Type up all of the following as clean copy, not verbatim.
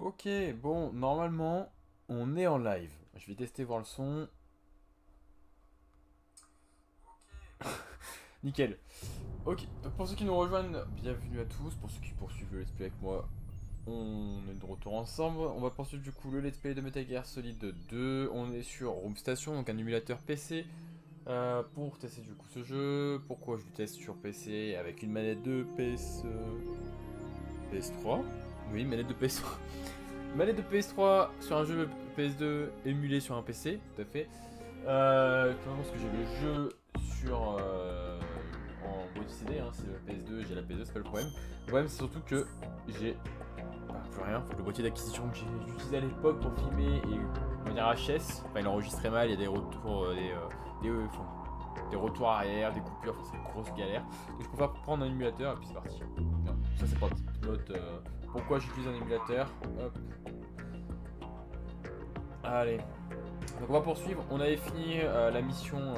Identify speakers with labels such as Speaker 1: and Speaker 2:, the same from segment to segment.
Speaker 1: Ok, bon, normalement, on est en live. Je vais tester voir le son. Nickel. Ok, donc pour ceux qui nous rejoignent, bienvenue à tous. Pour ceux qui poursuivent le let's play avec moi, on est de retour ensemble. On va poursuivre du coup le let's play de Metal Gear Solid 2. On est sur Room Station, donc un émulateur PC. Pour tester du coup ce jeu. Pourquoi je le teste sur PC avec une manette de PS3? Oui, manette de PS3. Manette de PS3 sur un jeu PS2 émulé sur un PC, tout à fait. Parce que j'ai le jeu sur en boîte CD, hein, c'est le PS2, j'ai la PS2, c'est pas le problème. Le problème c'est surtout que j'ai plus rien, faut que le boîtier d'acquisition que j'ai utilisé à l'époque pour filmer et de manière HS, enfin il enregistrait mal, il y a des retours, des retours arrière, des coupures, enfin c'est une grosse galère. Donc je préfère prendre un émulateur et puis c'est parti. Non, ça c'est parti. Note pourquoi j'utilise un émulateur. Hop. Allez. Donc on va poursuivre. On avait fini la mission,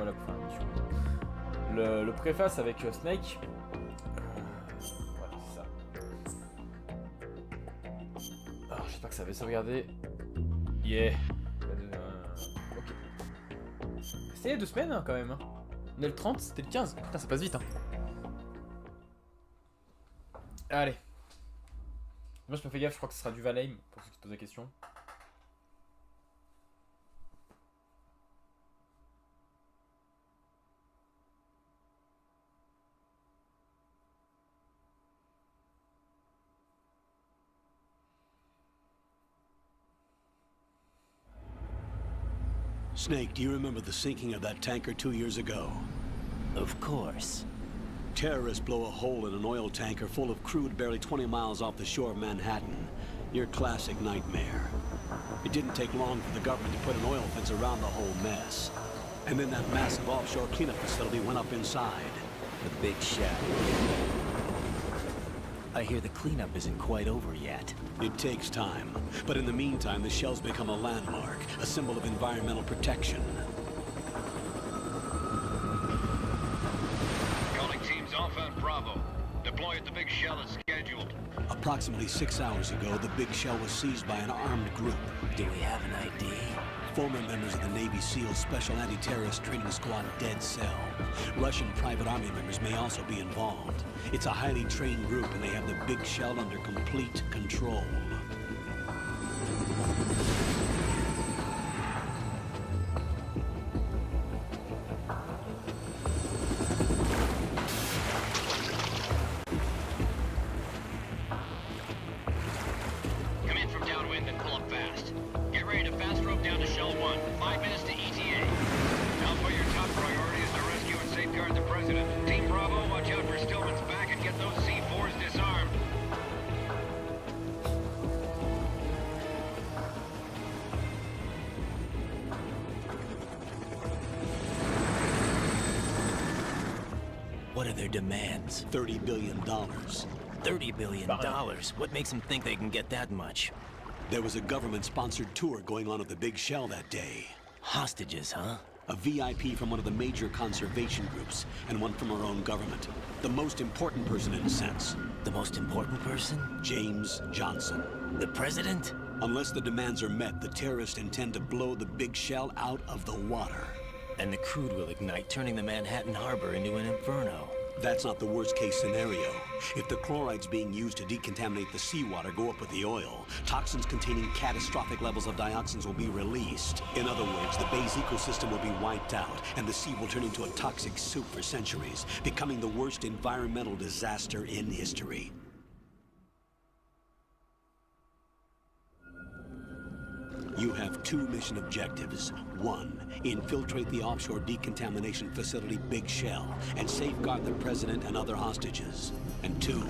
Speaker 1: le préface avec Snake. Voilà, c'est ça. Alors j'espère que ça va sauvegarder. Yeah. Ok. C'était il y a 2 semaines hein, quand même. Hein. On est le 30, c'était le 15. Putain, ça passe vite. Hein. Allez. Moi je me fais gaffe, je crois que ce sera du Valheim pour ceux qui se posent la question.
Speaker 2: Snake, do you remember the sinking of that tanker 2 years ago?
Speaker 3: Of course.
Speaker 2: Terrorists blow a hole in an oil tanker full of crude barely 20 miles off the shore of Manhattan. Your classic nightmare. It didn't take long for the government to put an oil fence around the whole mess. And then that massive offshore cleanup facility went up inside.
Speaker 3: The big shell. I hear the cleanup isn't quite over yet.
Speaker 2: It takes time. But in the meantime, the shell's become a landmark, a symbol of environmental protection.
Speaker 4: Calling teams Alpha and Bravo. Deploy at the big shell as scheduled.
Speaker 2: Approximately 6 hours ago, the big shell was seized by an armed group.
Speaker 3: Do we have an ID?
Speaker 2: Former members of the Navy SEAL Special Anti-Terrorist Training Squad Dead Cell. Russian private army members may also be involved. It's a highly trained group and they have the big shell under complete control.
Speaker 4: Come in from downwind and pull up fast. Get ready to fast rope down to Shell 1. 5 minutes to ETA. Alpha, your top priority is to rescue and safeguard the President. Team Bravo, watch out for Stillman's back and get those C4s disarmed.
Speaker 3: What are their demands?
Speaker 2: $30 billion.
Speaker 3: $30 billion? What makes them think they can get that much?
Speaker 2: There was a government-sponsored tour going on at the big shell that day.
Speaker 3: Hostages, huh?
Speaker 2: A VIP from one of the major conservation groups, and one from our own government. The most important person in a sense.
Speaker 3: The most important person?
Speaker 2: James Johnson.
Speaker 3: The president?
Speaker 2: Unless the demands are met, the terrorists intend to blow the big shell out of the water.
Speaker 3: And the crude will ignite, turning the Manhattan Harbor into an inferno.
Speaker 2: That's not the worst-case scenario. If the chlorides being used to decontaminate the seawater go up with the oil, toxins containing catastrophic levels of dioxins will be released. In other words, the bay's ecosystem will be wiped out, and the sea will turn into a toxic soup for centuries, becoming the worst environmental disaster in history. You have 2 mission objectives. 1, infiltrate the offshore decontamination facility Big Shell and safeguard the president and other hostages. And 2,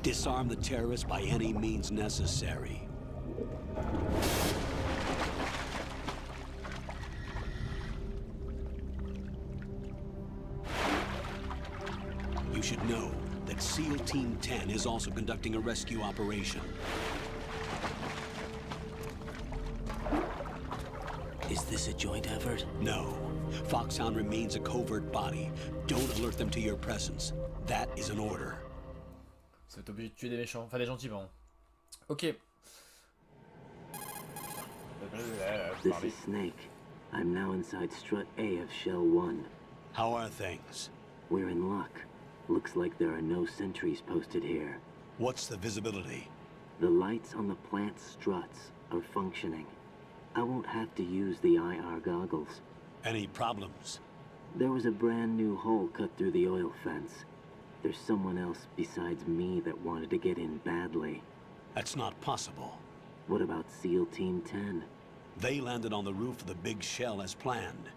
Speaker 2: disarm the terrorists by any means necessary. You should know that SEAL Team 10 is also conducting a rescue operation.
Speaker 3: Is this a joint effort?
Speaker 2: No. Foxhound remains a covert body. Don't alert them to your presence. That is an order.
Speaker 1: Vous êtes obligé de tuer des méchants, enfin des gentils, pardon. Ok.
Speaker 5: This is Snake. I'm now inside strut A of Shell 1.
Speaker 2: How are things?
Speaker 5: We're in luck. Looks like there are no sentries posted here.
Speaker 2: What's the visibility?
Speaker 5: The lights on the plant struts are functioning. I won't have to use the IR goggles.
Speaker 2: Any problems?
Speaker 5: There was a brand new hole cut through the oil fence. There's someone else besides me that wanted to get in badly.
Speaker 2: That's not possible.
Speaker 5: What about SEAL Team 10?
Speaker 2: They landed on the roof of the big shell as planned.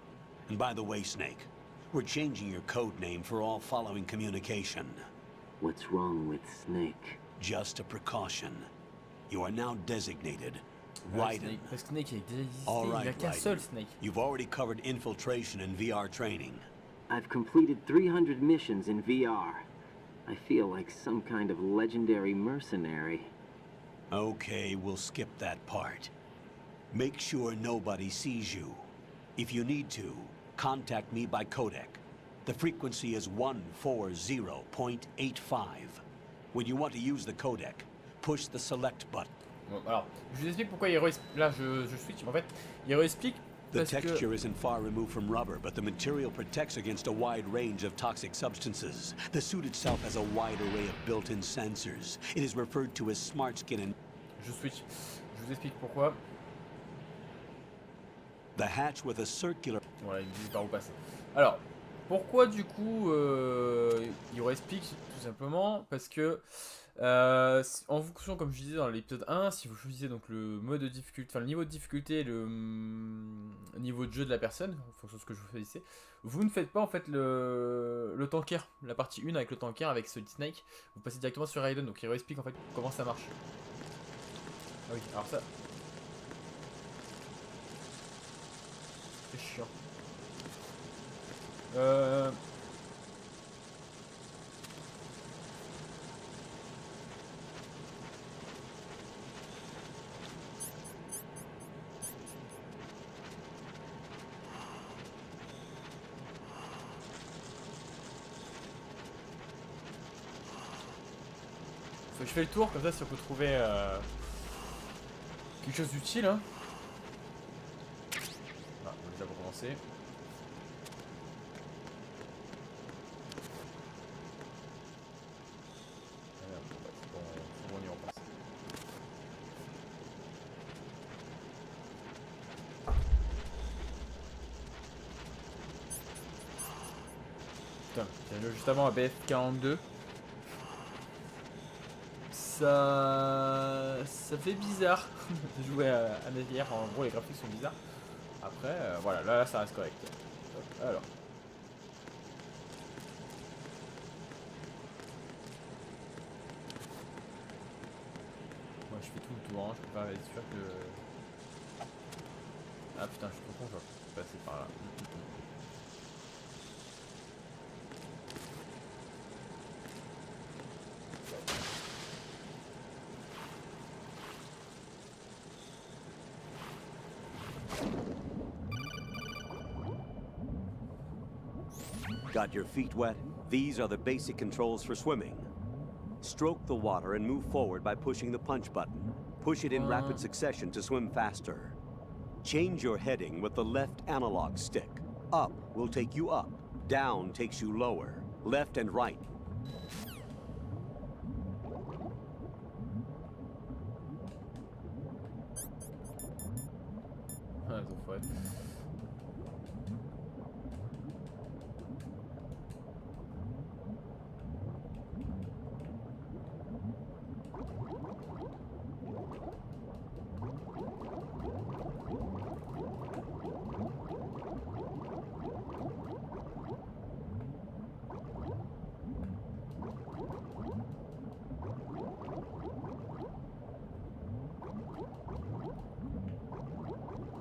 Speaker 2: And by the way, Snake, we're changing your code name for all following communication.
Speaker 5: What's wrong with Snake?
Speaker 2: Just a precaution. You are now designated
Speaker 1: Ouais,
Speaker 2: Raiden.
Speaker 1: Snake. Snake est déjà existé,
Speaker 2: All
Speaker 1: il n'y a
Speaker 2: right,
Speaker 1: qu'un
Speaker 2: Raiden.
Speaker 1: seul Snake.
Speaker 2: You've already covered infiltration and VR training.
Speaker 5: I've completed 300 missions in VR. I feel like some kind of legendary mercenary.
Speaker 2: Okay, we'll skip that part. Make sure nobody sees you. If you need to, contact me by codec. The frequency is 140.85. When you want to use the codec, push the select button.
Speaker 1: Bon, alors, je vous explique pourquoi il réexplique. Là, je switch. En fait, il réexplique
Speaker 2: The
Speaker 1: parce que.
Speaker 2: texture isn't far removed from rubber, but the material protects against a wide range of toxic substances. The suit itself has a wide array of built-in sensors. It is referred to as smart skin and
Speaker 1: Je switch. Je vous explique pourquoi.
Speaker 2: the hatch with a circular...
Speaker 1: Voilà, il me dit par où passer. Alors, pourquoi du coup il réexplique tout simplement parce que en fonction, comme je disais dans l'épisode 1, si vous choisissez donc le mode de difficulté, enfin le niveau de difficulté et le niveau de jeu de la personne, en fonction de ce que je vous choisissez, vous ne faites pas en fait le tanker, la partie 1 avec le tanker avec Solid Snake, vous passez directement sur Raiden, donc il réexplique en fait comment ça marche. Ah oui, alors ça... C'est chiant. Je fais le tour, comme ça si on peut trouver quelque chose d'utile. Hein. Ah, on va déjà recommencer. On y repasse. Putain, j'ai joué juste avant à BF42. Ça fait bizarre de jouer à navire. En gros, les graphiques sont bizarres. Après, voilà, là ça reste correct. Hop, alors. Moi, je fais tout le tour, hein. Je peux pas être sûr que. Ah putain, je suis trop con, je vais passer par là.
Speaker 6: Got your feet wet? These are the basic controls for swimming. Stroke the water and move forward by pushing the punch button. Push it in rapid succession to swim faster. Change your heading with the left analog stick. Up will take you up. Down takes you lower. Left and right.
Speaker 1: Ah, ils ont foiré.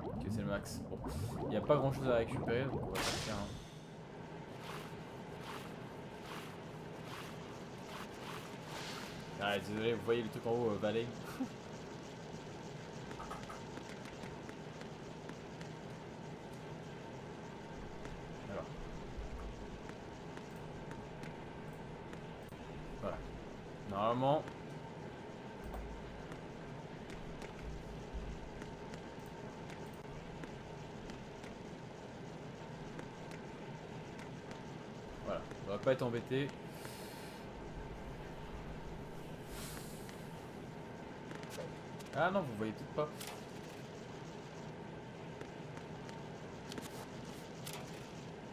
Speaker 1: Ok, c'est le max. Bon, il n'y a pas grand chose à récupérer, donc on va partir. Hein. Ah, désolé, vous voyez le truc en haut, Valet. Alors. Voilà. Normalement. On va pas être embêté. Ah non, vous voyez peut-être pas.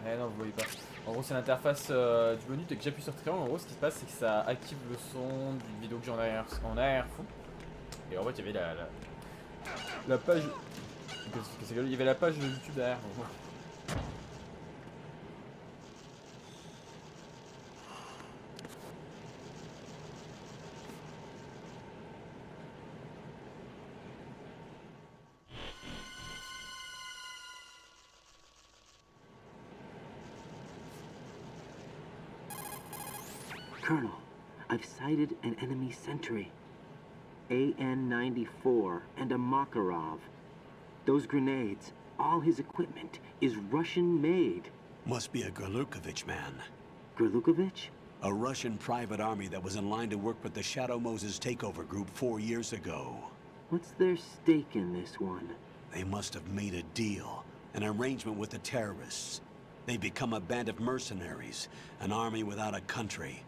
Speaker 1: Eh non, vous voyez pas. En gros, c'est l'interface du menu. Dès que j'appuie sur triangle, en gros, ce qui se passe, c'est que ça active le son d'une vidéo que j'ai en arrière-fond. Et en fait, il y avait la page. Il y avait la page de YouTube derrière. Donc,
Speaker 5: Colonel, I've sighted an enemy sentry. AN-94 and a Makarov. Those grenades, all his equipment, is Russian-made.
Speaker 2: Must be a Gorlukovich man.
Speaker 5: Gorlukovich?
Speaker 2: A Russian private army that was in line to work with the Shadow Moses takeover group 4 years ago.
Speaker 5: What's their stake in this one?
Speaker 2: They must have made a deal, an arrangement with the terrorists. They've become a band of mercenaries, an army without a country.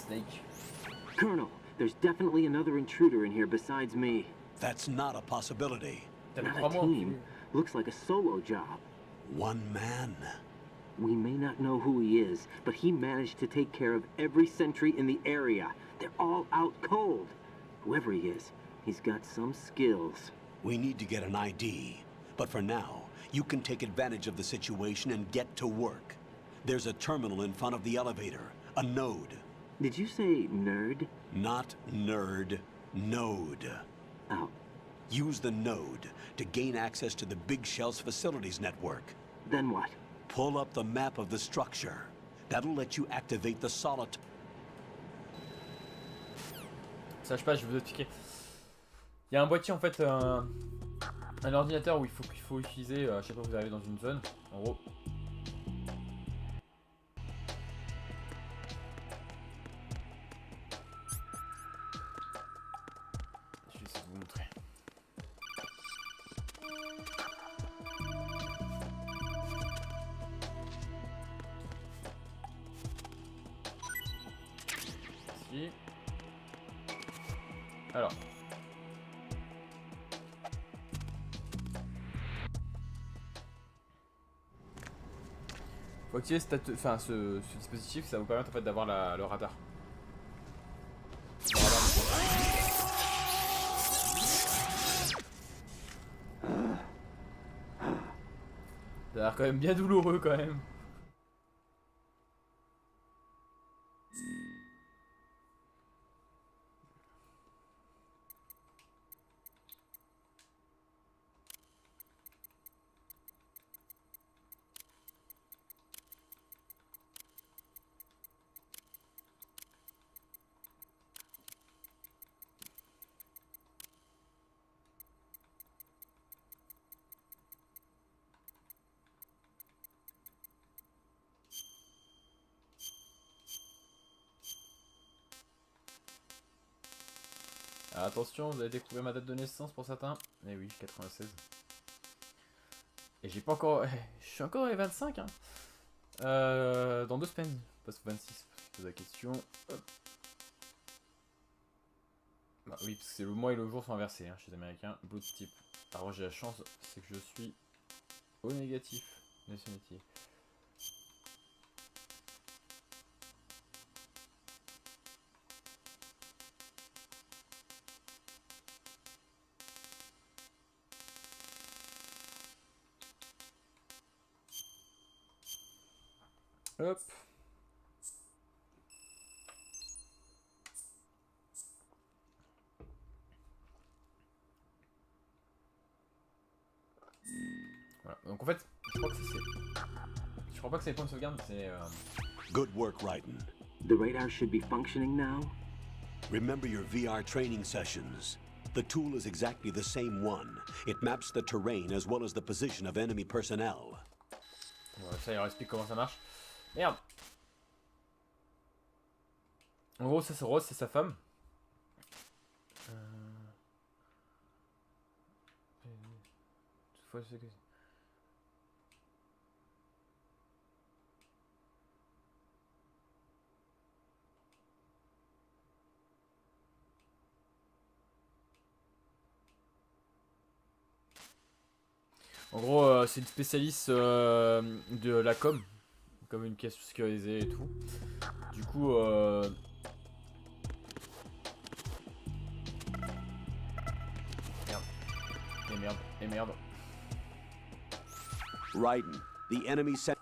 Speaker 1: Snake.
Speaker 5: Colonel, there's definitely another intruder in here besides me.
Speaker 2: That's not a possibility.
Speaker 1: T'avais
Speaker 5: Not
Speaker 1: 3
Speaker 5: a
Speaker 1: mois.
Speaker 5: team. Looks like a solo job.
Speaker 2: One man.
Speaker 5: We may not know who he is, but he managed to take care of every sentry in the area. They're all out cold. Whoever he is, he's got some skills.
Speaker 2: We need to get an ID. But for now, you can take advantage of the situation and get to work. There's a terminal in front of the elevator. A node.
Speaker 5: Did you say nerd?
Speaker 2: Not nerd. Node.
Speaker 5: Oh,
Speaker 2: Use the node to gain access to the Big Shell's facilities network.
Speaker 5: then what?
Speaker 2: Pull up the map of the structure. That'll let you activate the solid.
Speaker 1: Sache pas, je vais vous expliquer. Il y a un boîtier en fait, un ordinateur où il faut utiliser à chaque fois que vous arrivez dans une zone. En gros. Je vais essayer de vous montrer. Ici. Alors. Faut activer ce dispositif, ça va vous permettre en fait d'avoir le radar. Ça a l'air quand même bien douloureux quand même. Ah, attention, vous avez découvert ma date de naissance pour certains. Eh oui, 96. Et j'ai pas encore... Je suis encore à 25 hein. Dans 2 semaines. Parce que 26, je pose la question. Hop. Bah oui, parce que c'est le mois et le jour sont inversés hein, chez les américains. Blood type. Alors j'ai la chance, c'est que je suis au négatif. Nationalité. Hop. crois pas que c'est les points de sauvegarde, c'est...
Speaker 2: Good work, Raiden.
Speaker 5: The radar should be functioning now.
Speaker 2: Remember your VR training sessions. The tool is exactly the same one. It maps the terrain as well as the position of enemy personnel.
Speaker 1: Ouais, ça, il leur explique comment ça marche. Merde. En gros, ça c'est Rose, c'est sa femme. En gros, c'est une spécialiste de la com, comme une caisse sécurisée et tout. Du coup, merde. Et merde. Et merde.
Speaker 2: Raiden, the enemy sent.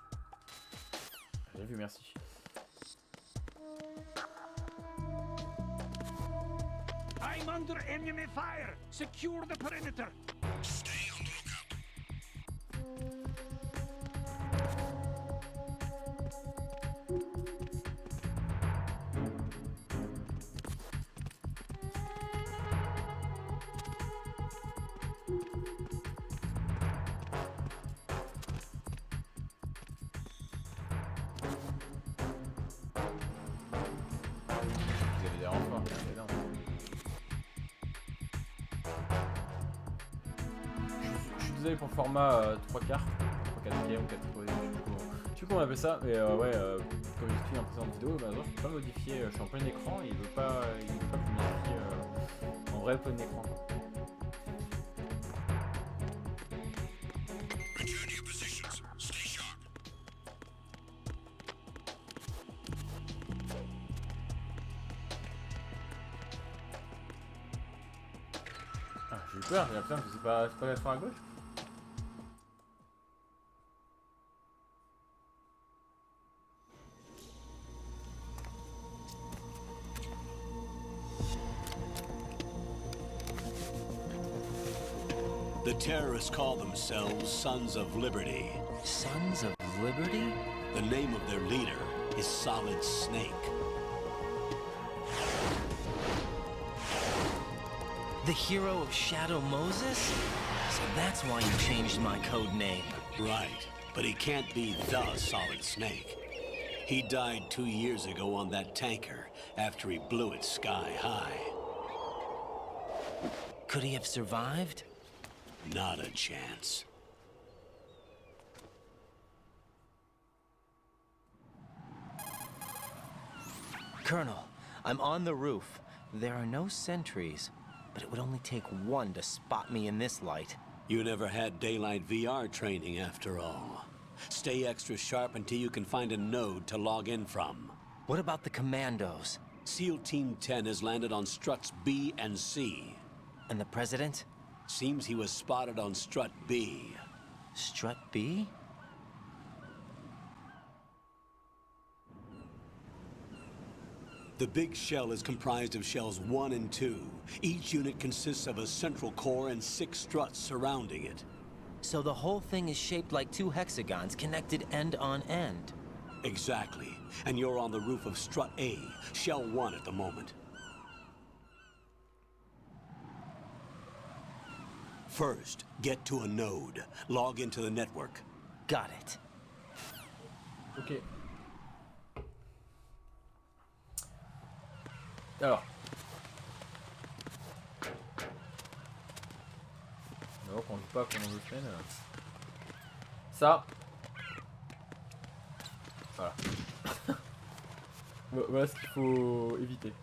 Speaker 1: J'ai vu, merci.
Speaker 7: I'm under enemy fire. Secure the perimeter.
Speaker 2: Stay on the
Speaker 1: Vous avez des renforts, c'est énorme. Je suis désolé pour le format 3 quarts, 3 4 ou 4 je sais plus comment on appelle ça, mais ouais, comme j'explique en précédente vidéo, bah, je peux pas modifier, je suis en plein écran, il veut pas que je modifie en vrai plein écran.
Speaker 2: Return to your positions. Stay sharp.
Speaker 1: Ah, j'ai eu peur, j'ai l'impression que c'est pas la fin à gauche.
Speaker 2: The terrorists call themselves Sons of Liberty.
Speaker 3: Sons of Liberty?
Speaker 2: The name of their leader is Solid Snake.
Speaker 3: The hero of Shadow Moses? So that's why you changed my code name.
Speaker 2: Right, but he can't be the Solid Snake. He died 2 years ago on that tanker after he blew it sky high.
Speaker 3: Could he have survived?
Speaker 2: Not a chance.
Speaker 3: Colonel, I'm on the roof. There are no sentries, but it would only take one to spot me in this light.
Speaker 2: You never had daylight VR training after all. Stay extra sharp until you can find a node to log in from.
Speaker 3: What about the commandos?
Speaker 2: SEAL Team 10 has landed on struts B and C.
Speaker 3: And the president?
Speaker 2: Seems he was spotted on strut B.
Speaker 3: Strut B?
Speaker 2: The big shell is comprised of shells 1 and 2. Each unit consists of a central core and 6 struts surrounding it.
Speaker 3: So the whole thing is shaped like 2 hexagons connected end on end.
Speaker 2: Exactly. And you're on the roof of strut A, shell 1 at the moment. First, get to a node. Log into the network.
Speaker 3: Got it.
Speaker 1: Ok. Alors. Non, qu'on joue pas pendant 2 semaines. Ça. Voilà. Voilà ce qu'il faut éviter.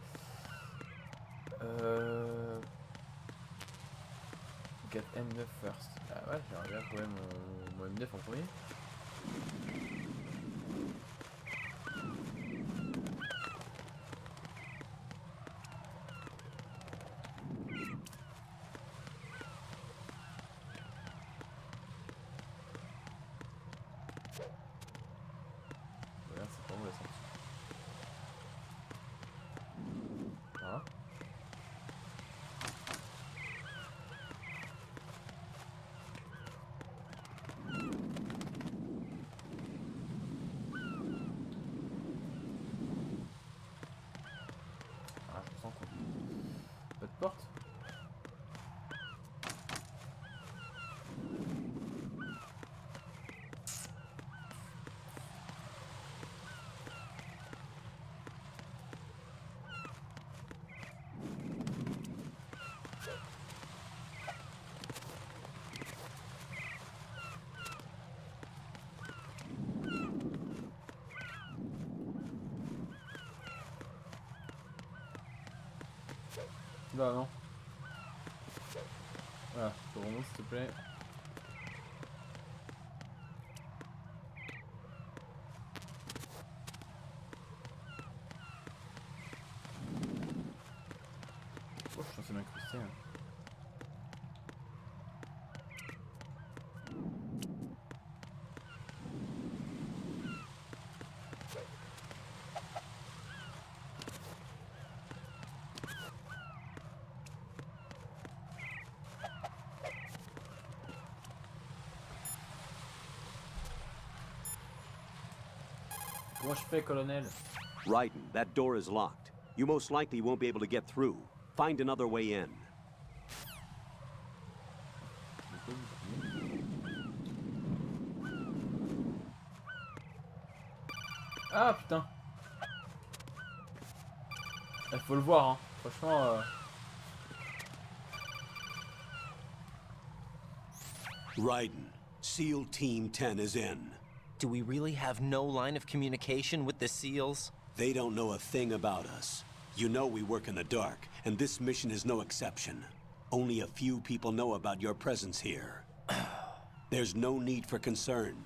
Speaker 1: Get M9 first. Ah ouais, j'aimerais bien trouver mon M9 en premier. Voilà, c'est pas bon la sortie. Voilà. Bah non. Voilà, tu remontes s'il te plaît. Oh, je suis censé m'incruster. Hein. Comment je fais, colonel?
Speaker 6: Raiden, that door is locked. You most likely won't be able to get through. Find another way in.
Speaker 1: Ah putain. Il faut le voir, hein. Franchement.
Speaker 2: Raiden, SEAL Team 10 is in.
Speaker 3: Do we really have no line of communication with the SEALs?
Speaker 2: They don't know a thing about us. You know we work in the dark, and this mission is no exception. Only a few people know about your presence here. There's no need for concern.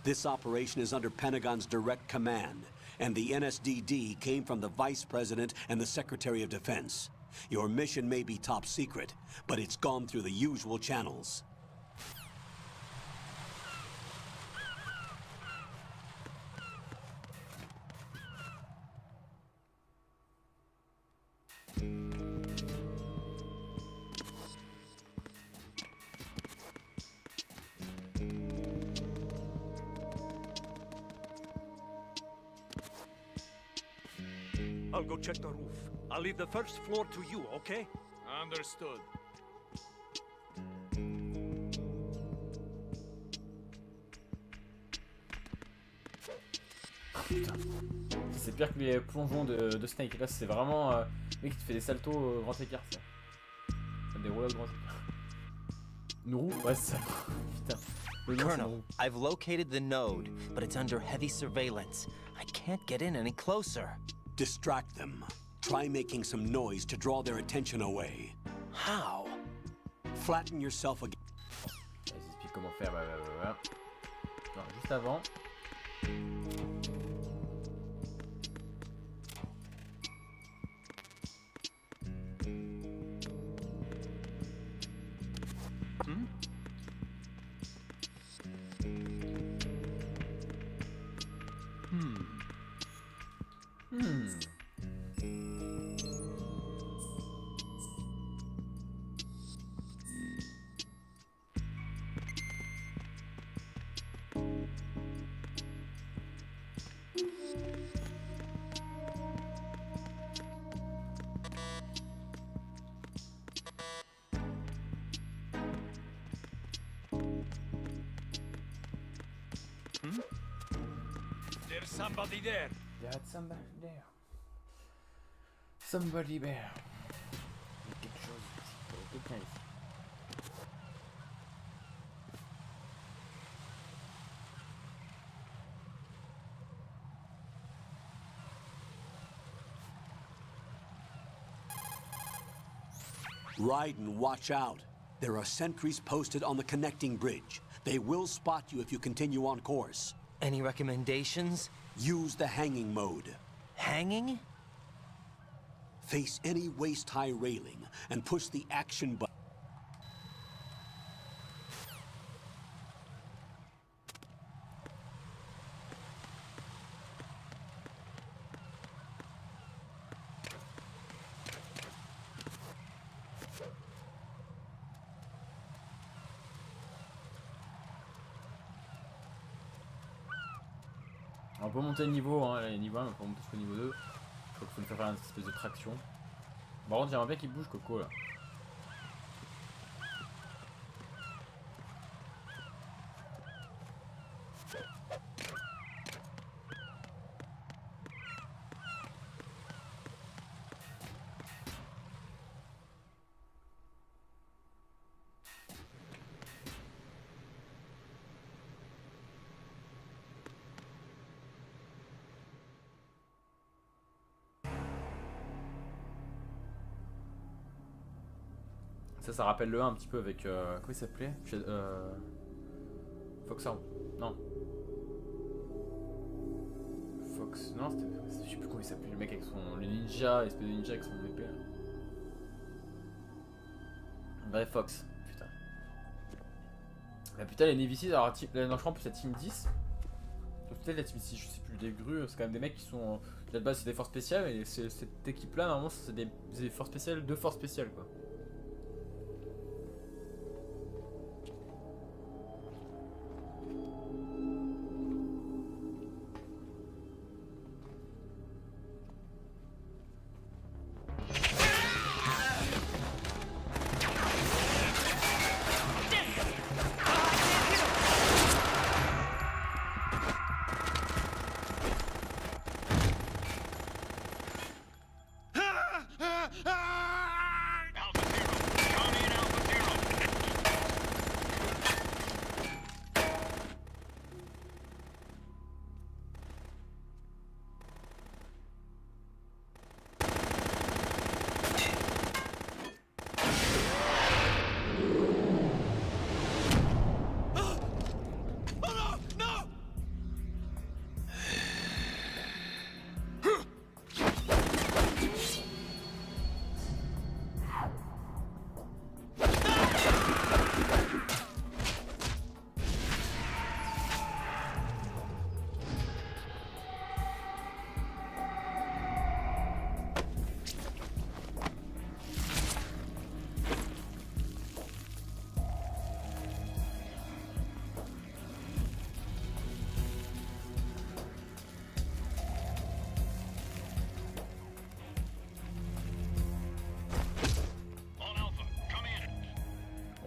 Speaker 2: This operation is under Pentagon's direct command, and the NSDD came from the Vice President and the Secretary of Defense. Your mission may be top secret, but it's gone through the usual channels.
Speaker 7: I'll go check the roof. I'll leave the first floor to you, okay?
Speaker 8: Understood.
Speaker 1: Putain. C'est pire que les plongeons de Snake. Là, c'est vraiment. Le mec qui te fait des saltos grand écart, ça. Des roulades grand écart. Une roue? Ouais, c'est ça. Putain.
Speaker 3: Colonel, I've located the node, but it's under heavy surveillance. I can't get in any closer.
Speaker 2: Distract them. Try making some noise to draw their attention away.
Speaker 3: How?
Speaker 2: Flatten yourself again.
Speaker 1: Je explique comment faire. Non, juste avant.
Speaker 7: There's somebody there.
Speaker 1: There's somebody there. Somebody there. Il y a quelque chose ici. Il y a quelqu'un ici.
Speaker 2: Raiden, watch out. There are sentries posted on the connecting bridge. They will spot you if you continue on course.
Speaker 3: Any recommendations?
Speaker 2: Use the hanging mode.
Speaker 3: Hanging?
Speaker 2: Face any waist-high railing and push the action button.
Speaker 1: On peut monter le niveau, hein, là, niveau 1, on peut monter jusqu'au niveau 2. Je crois qu'il faut le faire une espèce de traction. Par contre, j'aimerais bien qu'il bouge, Coco, là. Ça rappelle le 1 un petit peu avec... comment il s'appelait Foxhound. Non. Fox... Non, c'était... Je sais plus comment il s'appelait. Le mec avec son... Le ninja, l'espèce de ninja avec son épée. Là. Bref, Fox. Putain. Bah putain, les Navy Seals, alors... non, je crois en plus la Team 10. Peut-être la Team 6, je sais plus, des grues, c'est quand même des mecs qui sont... Là de base c'est des forces spéciales, et cette équipe-là, normalement, c'est des forces spéciales, deux forces spéciales, quoi.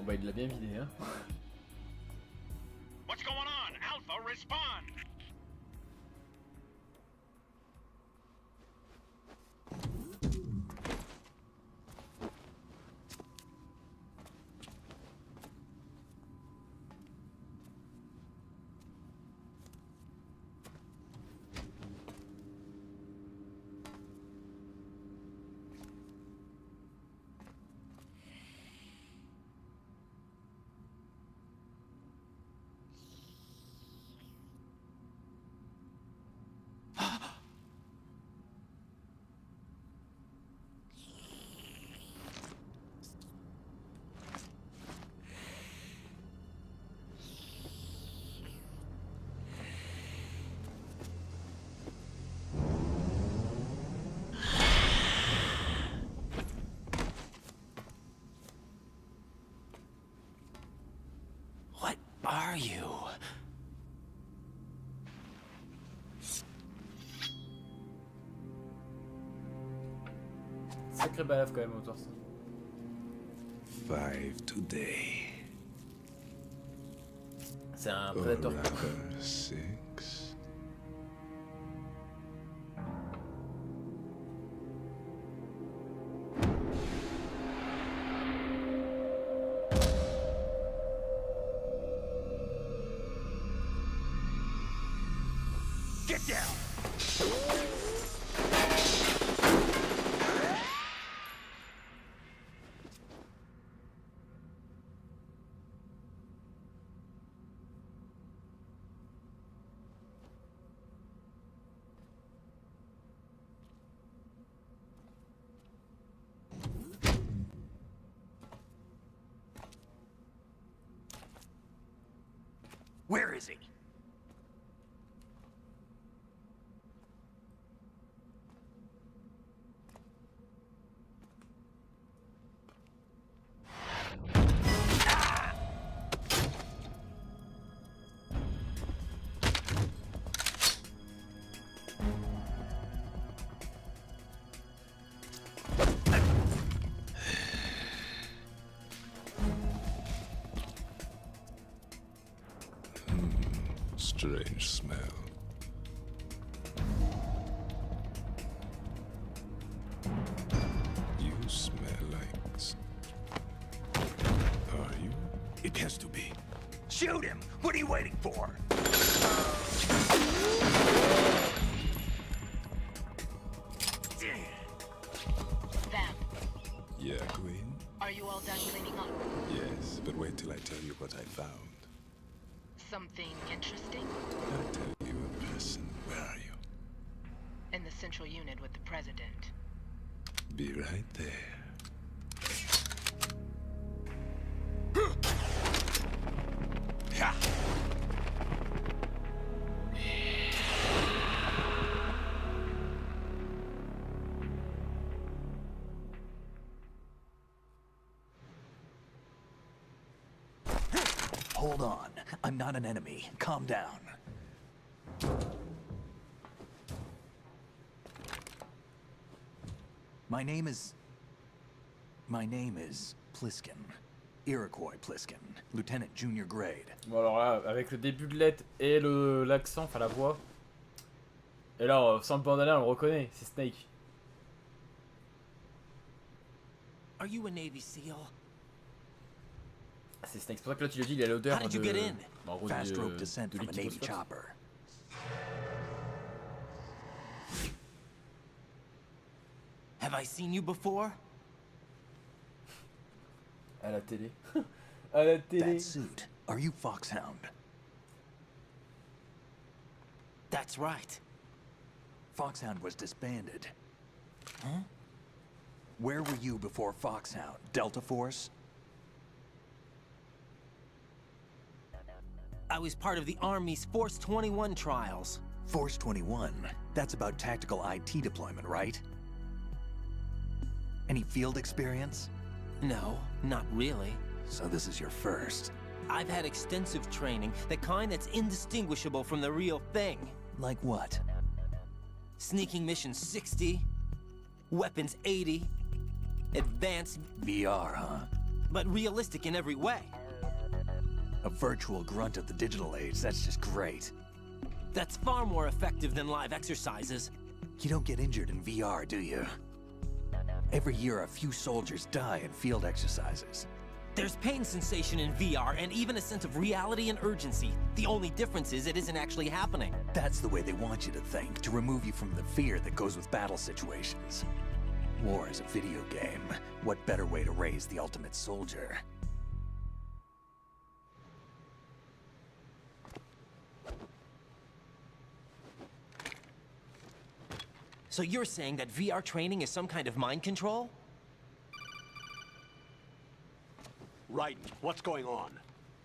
Speaker 1: Bah il l'a bien vidé hein.
Speaker 4: What's going on? Alpha, respond!
Speaker 3: What are you?
Speaker 1: Sacré balafre quand même autour de ça.
Speaker 8: 5 today.
Speaker 1: C'est un
Speaker 8: Or
Speaker 1: prédateur.
Speaker 8: rather 6.
Speaker 7: Get down! Where is he?
Speaker 8: Strange smell. You smell like... Are you?
Speaker 7: It has to be. Shoot him! What are you waiting for?
Speaker 9: Vamp,
Speaker 8: Yeah, Queen?
Speaker 9: are you all done cleaning
Speaker 8: Wait till I tell you what I found.
Speaker 9: Something interesting?
Speaker 8: I'll tell you in person. Where are you?
Speaker 9: In the central unit with the president.
Speaker 8: Be right there.
Speaker 10: Hold on. I'm not an enemy. Calm down. My name is Pliskin. Iroquois Pliskin. Lieutenant junior grade.
Speaker 1: Bon alors là, avec le début de lettre et l'accent, enfin la voix. Et là, sans le bandana, on le reconnaît, c'est Snake.
Speaker 3: Are you a Navy SEAL?
Speaker 1: C'est Snake, c'est pour ça que là tu le dis, il a l'odeur
Speaker 3: How
Speaker 1: de...
Speaker 3: did you get in?
Speaker 1: En gros,
Speaker 10: Fast rope
Speaker 1: de
Speaker 10: descent from a
Speaker 1: liquide
Speaker 10: Navy
Speaker 1: phosphore.
Speaker 10: chopper.
Speaker 3: Have I seen you before?
Speaker 1: À la télé. À la télé.
Speaker 10: That suit. Are you Foxhound?
Speaker 3: That's right.
Speaker 10: Foxhound was disbanded. Huh? Where were you before Foxhound? Delta Force?
Speaker 3: I was part of the Army's Force 21 trials.
Speaker 10: Force 21? That's about tactical IT deployment, right? Any field experience?
Speaker 3: No, not really.
Speaker 10: So this is your first.
Speaker 3: I've had extensive training, the kind that's indistinguishable from the real thing.
Speaker 10: Like what?
Speaker 3: Sneaking mission 60, weapons 80, advanced,
Speaker 10: VR, huh?
Speaker 3: but realistic in every way.
Speaker 10: A virtual grunt of the digital age, that's just great.
Speaker 3: That's far more effective than live exercises.
Speaker 10: You don't get injured in VR, do you? Every year, a few soldiers die in field exercises.
Speaker 3: There's pain sensation in VR and even a sense of reality and urgency. The only difference is it isn't actually happening.
Speaker 10: That's the way they want you to think, to remove you from the fear that goes with battle situations. War is a video game. What better way to raise the ultimate soldier?
Speaker 3: So you're saying that VR training is some kind of mind control?
Speaker 2: Right. What's going on?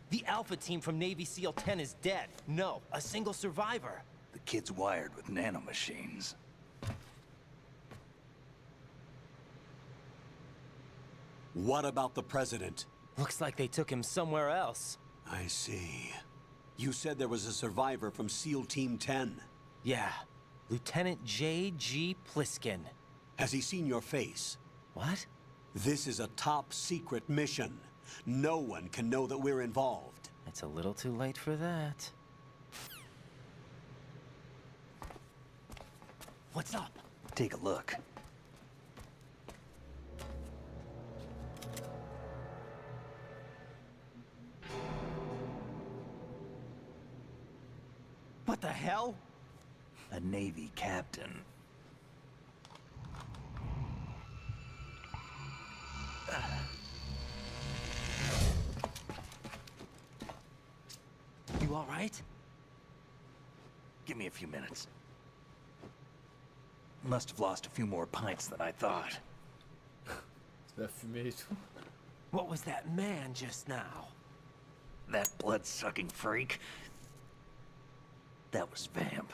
Speaker 3: The Alpha team from Navy SEAL 10 is dead. No, a single survivor.
Speaker 10: The kid's wired with nanomachines.
Speaker 2: What about the president?
Speaker 3: Looks like they took him somewhere else.
Speaker 2: I see. You said there was a survivor from SEAL Team 10.
Speaker 3: Yeah, Lieutenant J.G. Pliskin.
Speaker 2: Has he seen your face?
Speaker 3: What?
Speaker 2: This is a top secret mission. No one can know that we're involved.
Speaker 3: It's a little too late for that. What's up?
Speaker 10: Take a look.
Speaker 3: What the hell?
Speaker 10: A Navy captain.
Speaker 3: You all right?
Speaker 10: Give me a few minutes. Must have lost a few more pints than I thought.
Speaker 1: C'est la fumée et tout.
Speaker 3: What was that man just now?
Speaker 10: That blood-sucking freak. That was Vamp.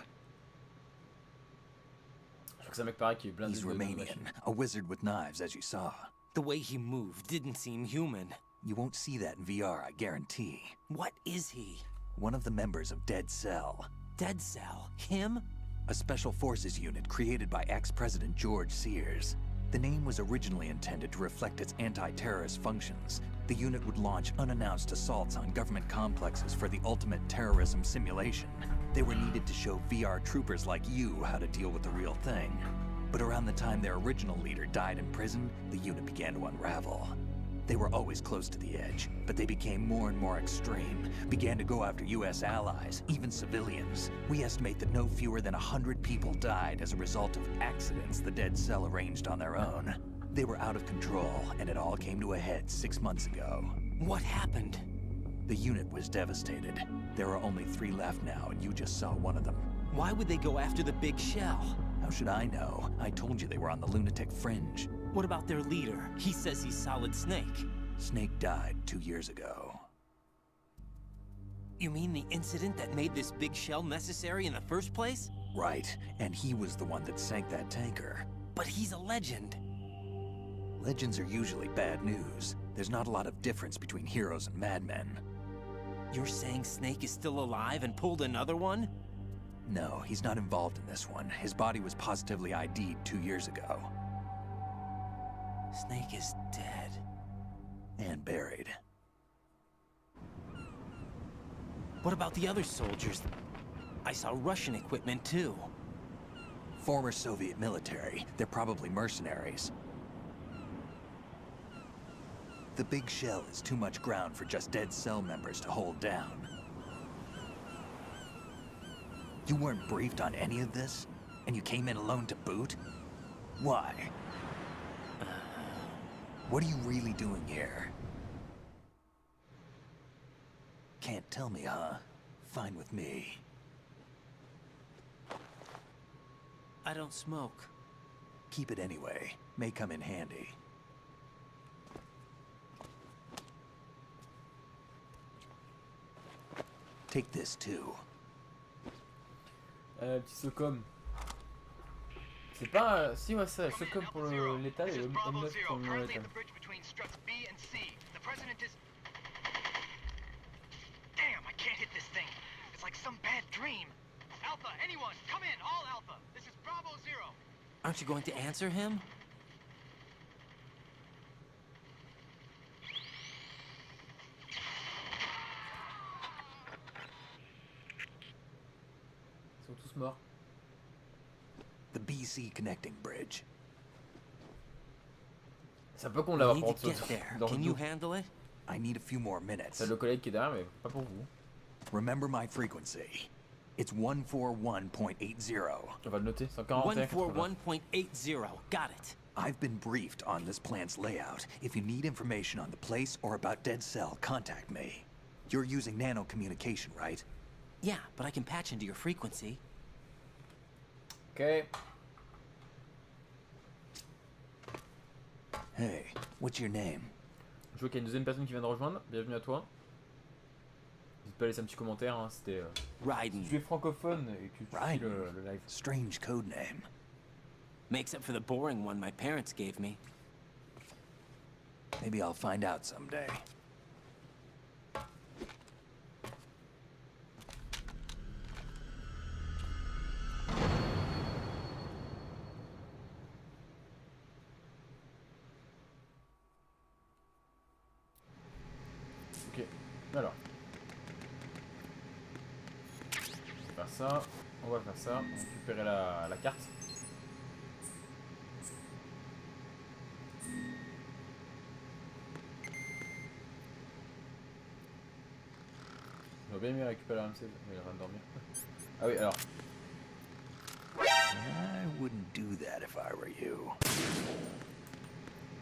Speaker 1: Je crois que c'est un mec pareil qui est blindé
Speaker 10: He's
Speaker 1: de
Speaker 10: Romanian,
Speaker 1: machines.
Speaker 10: a wizard with knives, as you saw.
Speaker 3: The way he moved didn't seem human.
Speaker 10: You won't see that in VR, I guarantee.
Speaker 3: What is he?
Speaker 10: One of the members of Dead Cell.
Speaker 3: Dead Cell? Him?
Speaker 10: A special forces unit created by ex-President George Sears. The name was originally intended to reflect its anti-terrorist functions. The unit would launch unannounced assaults on government complexes for the ultimate terrorism simulation. They were needed to show VR troopers like you how to deal with the real thing. But around the time their original leader died in prison, the unit began to unravel. They were always close to the edge, but they became more and more extreme, began to go after US allies, even civilians. We estimate that no fewer than 100 people died as a result of accidents the Dead Cell arranged on their own. They were out of control, and it all came to a head 6 months ago.
Speaker 3: What happened?
Speaker 10: The unit was devastated. There are only 3 left now, and you just saw one of them.
Speaker 3: Why would they go after the big shell?
Speaker 10: How should I know? I told you they were on the lunatic fringe.
Speaker 3: What about their leader? He says he's Solid Snake.
Speaker 10: Snake died 2 years ago.
Speaker 3: You mean the incident that made this big shell necessary in the first place?
Speaker 10: Right, and he was the one that sank that tanker.
Speaker 3: But he's a legend.
Speaker 10: Legends are usually bad news. There's not a lot of difference between heroes and madmen.
Speaker 3: You're saying Snake is still alive and pulled another one?
Speaker 10: No, he's not involved in this one. His body was positively ID'd 2 years ago.
Speaker 3: Snake is dead.
Speaker 10: And buried.
Speaker 3: What about the other soldiers? I saw Russian equipment too.
Speaker 10: Former Soviet military. They're probably mercenaries. The big shell is too much ground for just dead cell members to hold down. You weren't briefed on any of this? And you came in alone to boot? Why? What are you really doing here? Can't tell me, huh? Fine with me.
Speaker 3: I don't smoke.
Speaker 10: Keep it anyway. May come in handy. Take this too.
Speaker 1: Petit Socom. C'est pas... Si, ouais, ça, Socom pour le létal et le M9 pour le létal.
Speaker 4: Damn, I can't hit this thing. It's like some bad dream. Alpha, anyone, come in, all Alpha. This is Bravo 0.
Speaker 3: Aren't you going to answer him?
Speaker 1: Ils sont tous morts.
Speaker 10: The BC connecting bridge.
Speaker 1: C'est un peu con de l'avoir
Speaker 3: We
Speaker 1: pour
Speaker 3: need to get there.
Speaker 1: dans
Speaker 3: Can
Speaker 1: le
Speaker 3: you
Speaker 1: dos.
Speaker 3: handle it?
Speaker 10: I need a few more minutes.
Speaker 1: C'est le collègue qui est derrière, mais pas pour vous.
Speaker 10: Remember my frequency. It's 141.80.
Speaker 1: On va le noter, 141.
Speaker 3: 141.80. Got it.
Speaker 10: I've been briefed on this plant's layout. If you need information on the place or about Dead Cell, contact me. You're using nano communication, right?
Speaker 3: Yeah, but I can patch into your frequency.
Speaker 1: Ok.
Speaker 10: Hey, what's your name?
Speaker 1: Je vois qu'il y a une deuxième personne qui vient de rejoindre. Bienvenue à toi. N'hésite pas à laisser un petit commentaire. Hein. C'était.
Speaker 3: Raiden.
Speaker 1: Si tu es francophone et que tu suis le live.
Speaker 10: Strange code name.
Speaker 3: Makes up for the boring one my parents gave me.
Speaker 10: Maybe I'll find out someday.
Speaker 1: Ok, alors. On va faire ça, on va faire ça, on va récupérer la carte. J'aurais bien aimé récupérer la MC, mais il va dormir. Ah oui, alors.
Speaker 10: I wouldn't do that if I were you.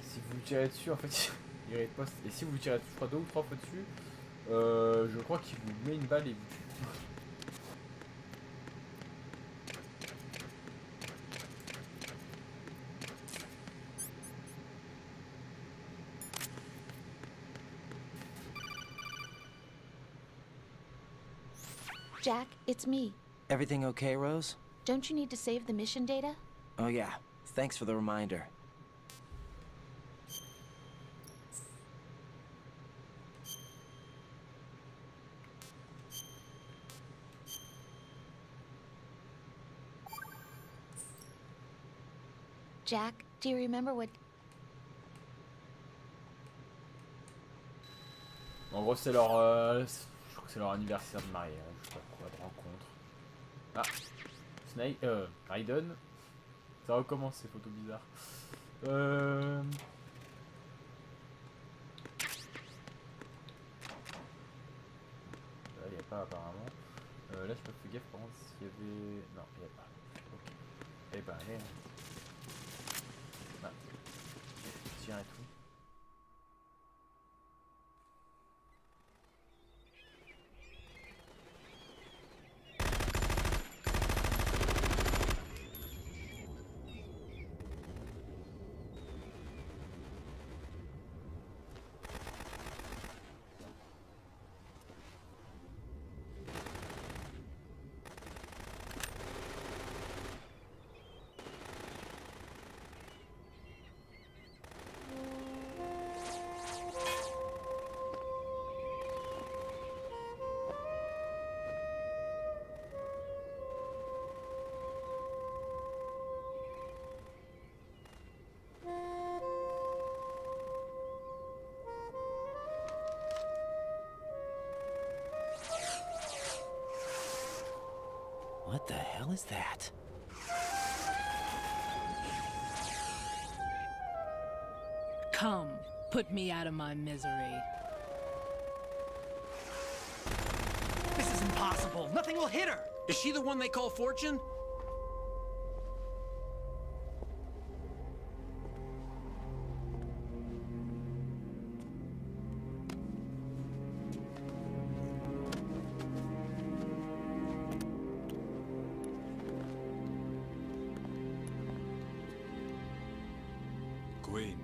Speaker 1: Si vous tirez dessus, en fait, il riposte. Et si vous tirez, je crois, 2 ou 3 fois dessus, je crois qu'il vous met une balle et vous tue.
Speaker 11: Jack, it's me.
Speaker 3: Everything okay, Rose?
Speaker 11: Don't you need to save the mission data?
Speaker 3: Oh yeah, thanks for the reminder.
Speaker 11: Jack, do you remember what...
Speaker 1: En gros, c'est leur... je crois que c'est leur anniversaire de mariage, je sais pas quoi, de rencontre. Ah, Snake, Raiden. Ça recommence ces photos bizarres. Là, il n'y a pas apparemment. Là, je peux pas fait gaffe par contre s'il y avait... Non, il n'y a pas. Ok. Eh ben, allez. Ah. Tiens et tout.
Speaker 3: is that?
Speaker 12: Come, put me out of my misery.
Speaker 7: This is impossible. Nothing will hit her. Is she the one they call Fortune?
Speaker 8: Queen.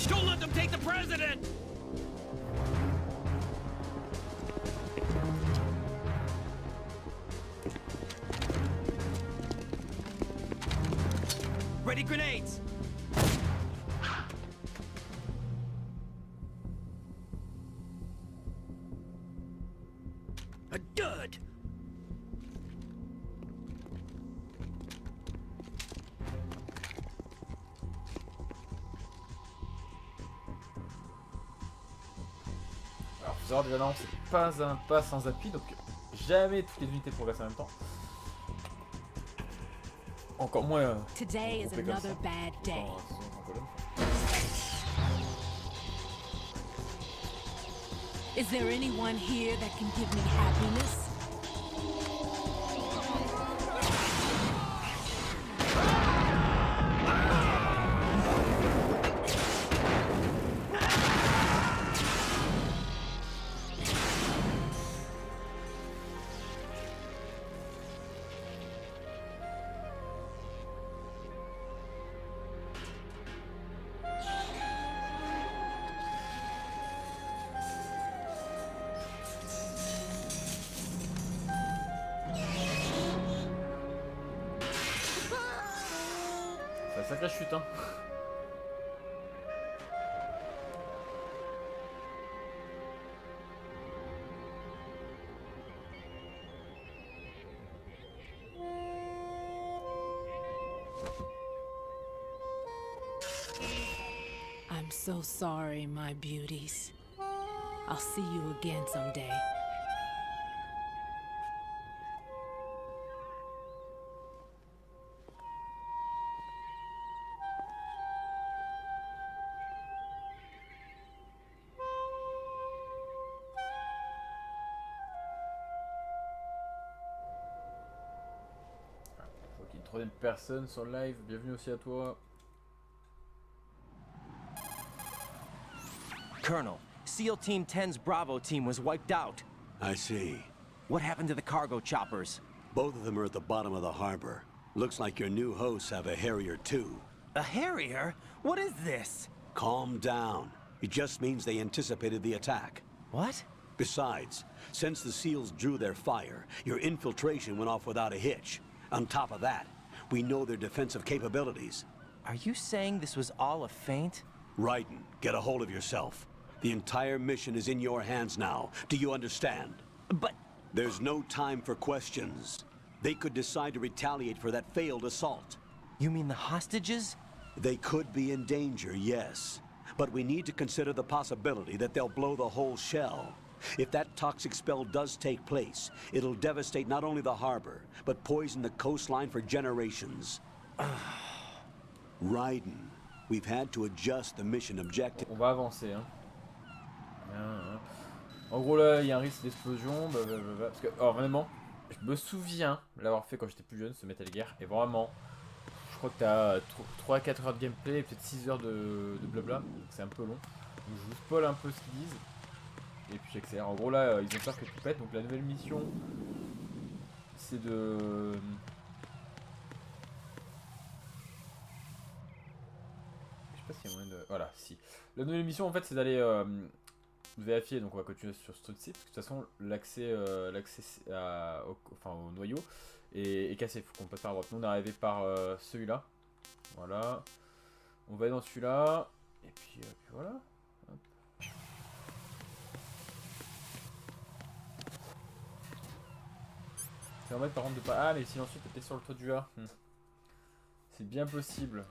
Speaker 7: Don't let them take the president! Ready grenades! A dud!
Speaker 1: Alors, faut savoir déjà, non, c'est pas un pas sans appui, donc jamais toutes les unités progressent en même temps. Encore moins.
Speaker 12: Today is another bad day. Is there anyone here that can give me happiness?
Speaker 1: C'est une sacrée chute, hein.
Speaker 12: I'm so sorry, my beauties. I'll see you again someday.
Speaker 1: Je vois qu'il y a une troisième personne sur le live. Bienvenue aussi à toi.
Speaker 3: Colonel, SEAL Team 10's Bravo team was wiped out.
Speaker 2: I see.
Speaker 3: What happened to the cargo choppers?
Speaker 2: Both of them are at the bottom of the harbor. Looks like your new hosts have a Harrier too.
Speaker 3: A Harrier? What is this?
Speaker 2: Calm down. It just means they anticipated the attack.
Speaker 3: What?
Speaker 2: Besides, since the SEALs drew their fire, your infiltration went off without a hitch. On top of that, we know their defensive capabilities.
Speaker 3: Are you saying this was all a feint?
Speaker 2: Raiden, get a hold of yourself. The entire mission is in your hands now. Do you understand?
Speaker 3: But...
Speaker 2: There's no time for questions. They could decide to retaliate for that failed assault.
Speaker 3: You mean the hostages?
Speaker 2: They could be in danger, yes. But we need to consider the possibility that they'll blow the whole shell. If that toxic spell does take place, it'll devastate not only the harbor, but poison the coastline for generations. Raiden, we've had to adjust the mission objective.
Speaker 1: On va avancer, hein. En gros là, il y a un risque d'explosion, parce que, alors vraiment, je me souviens l'avoir fait quand j'étais plus jeune, ce Metal Gear, et vraiment, je crois que t'as 3 à 4 heures de gameplay, et peut-être 6 heures de blabla, donc c'est un peu long. Donc je vous spoil un peu ce qu'ils disent, et puis j'accélère. En gros là, ils ont peur que tout pète, donc la nouvelle mission, c'est de... Je sais pas s'il y a moyen de... Voilà, si. La nouvelle mission en fait c'est d'aller... vérifier, donc on va continuer sur ce site, parce que de toute façon l'accès au noyau est cassé, il faut qu'on passe par la droite. Nous on est arrivé par celui-là, voilà, on va dans celui-là, et puis voilà. Hop. Ça permet par contre de pas... Ah mais si ensuite t'étais sur le toit du A, c'est bien possible.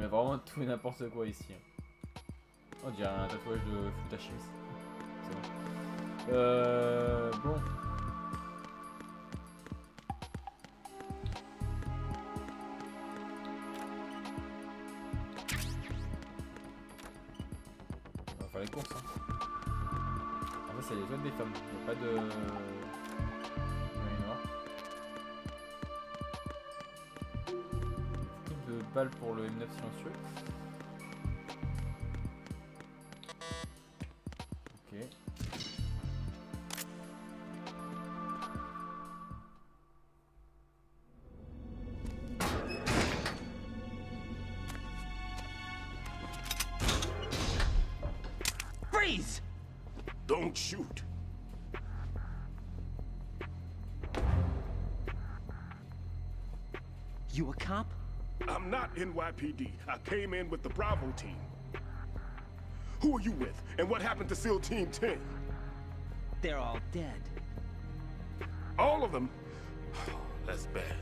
Speaker 1: mais vraiment tout et n'importe quoi ici. On dirait un tatouage de Futashis. C'est bon. Bon. On va faire les courses. Hein. En fait, c'est les zones des femmes. Il n'y a pas de. De balles pour le M9 silencieux. Ok.
Speaker 3: Freeze!
Speaker 13: Don't shoot.
Speaker 3: You a cop?
Speaker 13: I'm not NYPD. I came in with the Bravo team. Who are you with? And what happened to SEAL Team 10?
Speaker 3: They're all dead.
Speaker 13: All of them? That's bad.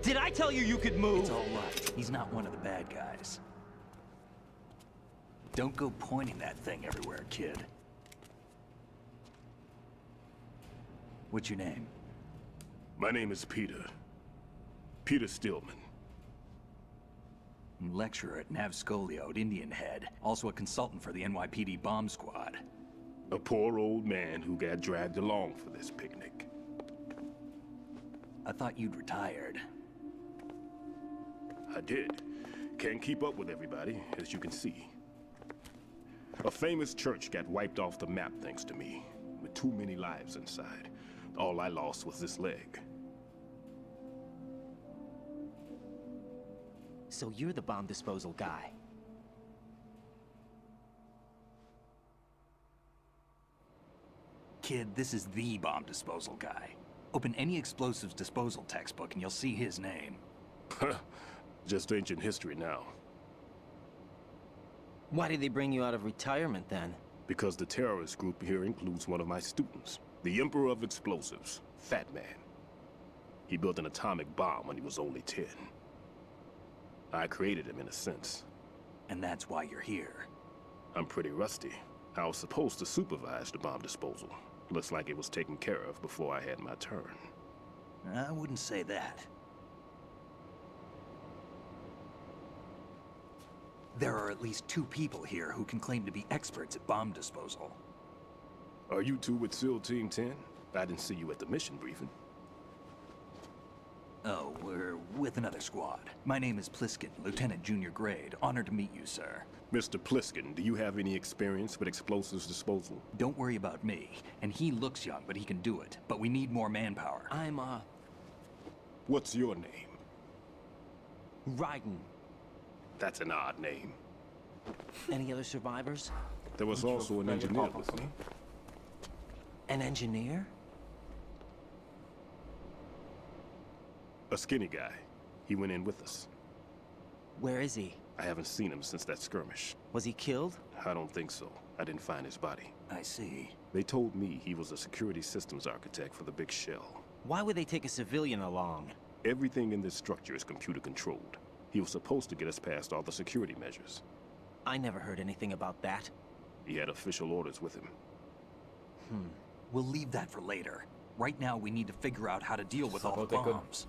Speaker 3: Did I tell you you could move?
Speaker 10: It's all right. He's not one of the bad guys. Don't go pointing that thing everywhere, kid. What's your name?
Speaker 13: My name is Peter. Peter Stillman.
Speaker 10: Lecturer at Nav Scolio at Indian Head. Also a consultant for the NYPD bomb squad.
Speaker 13: A poor old man who got dragged along for this picnic.
Speaker 10: I thought you'd retired.
Speaker 13: I did. Can't keep up with everybody, as you can see. A famous church got wiped off the map thanks to me, with too many lives inside. All I lost was this leg.
Speaker 3: So you're the bomb disposal guy.
Speaker 10: Kid, this is the bomb disposal guy. Open any explosives disposal textbook and you'll see his name.
Speaker 13: Just ancient history now.
Speaker 3: Why did they bring you out of retirement then?
Speaker 13: Because the terrorist group here includes one of my students, the Emperor of Explosives, Fat Man. He built an atomic bomb when he was only 10. I created him in a sense.
Speaker 10: And that's why you're here.
Speaker 13: I'm pretty rusty. I was supposed to supervise the bomb disposal. Looks like it was taken care of before I had my turn.
Speaker 10: I wouldn't say that. There are at least 2 people here who can claim to be experts at bomb disposal.
Speaker 13: Are you two with SEAL Team 10? I didn't see you at the mission briefing.
Speaker 10: Oh, we're with another squad. My name is Pliskin, Lieutenant Junior Grade. Honored to meet you, sir.
Speaker 13: Mr. Pliskin, do you have any experience with explosives disposal?
Speaker 10: Don't worry about me. And he looks young, but he can do it. But we need more manpower.
Speaker 3: I'm,
Speaker 13: What's your name?
Speaker 3: Raiden.
Speaker 13: That's an odd name.
Speaker 3: Any other survivors?
Speaker 13: There was also an engineer with me.
Speaker 3: An engineer?
Speaker 13: A skinny guy. He went in with us.
Speaker 3: Where is he?
Speaker 13: I haven't seen him since that skirmish.
Speaker 3: Was he killed?
Speaker 13: I don't think so. I didn't find his body.
Speaker 10: I see.
Speaker 13: They told me he was a security systems architect for the big shell.
Speaker 3: Why would they take a civilian along?
Speaker 13: Everything in this structure is computer controlled. He was supposed to get us past all the security measures.
Speaker 3: I never heard anything about that.
Speaker 13: He had official orders with him.
Speaker 10: We'll leave that for later. Right now, we need to figure out how to deal with all the bombs.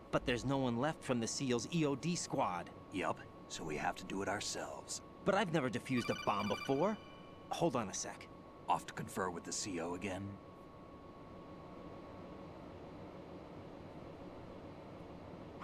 Speaker 3: But there's no one left from the SEAL's EOD squad.
Speaker 10: Yup, so we have to do it ourselves.
Speaker 3: But I've never defused a bomb before. Hold on a sec.
Speaker 10: Off to confer with the CO again?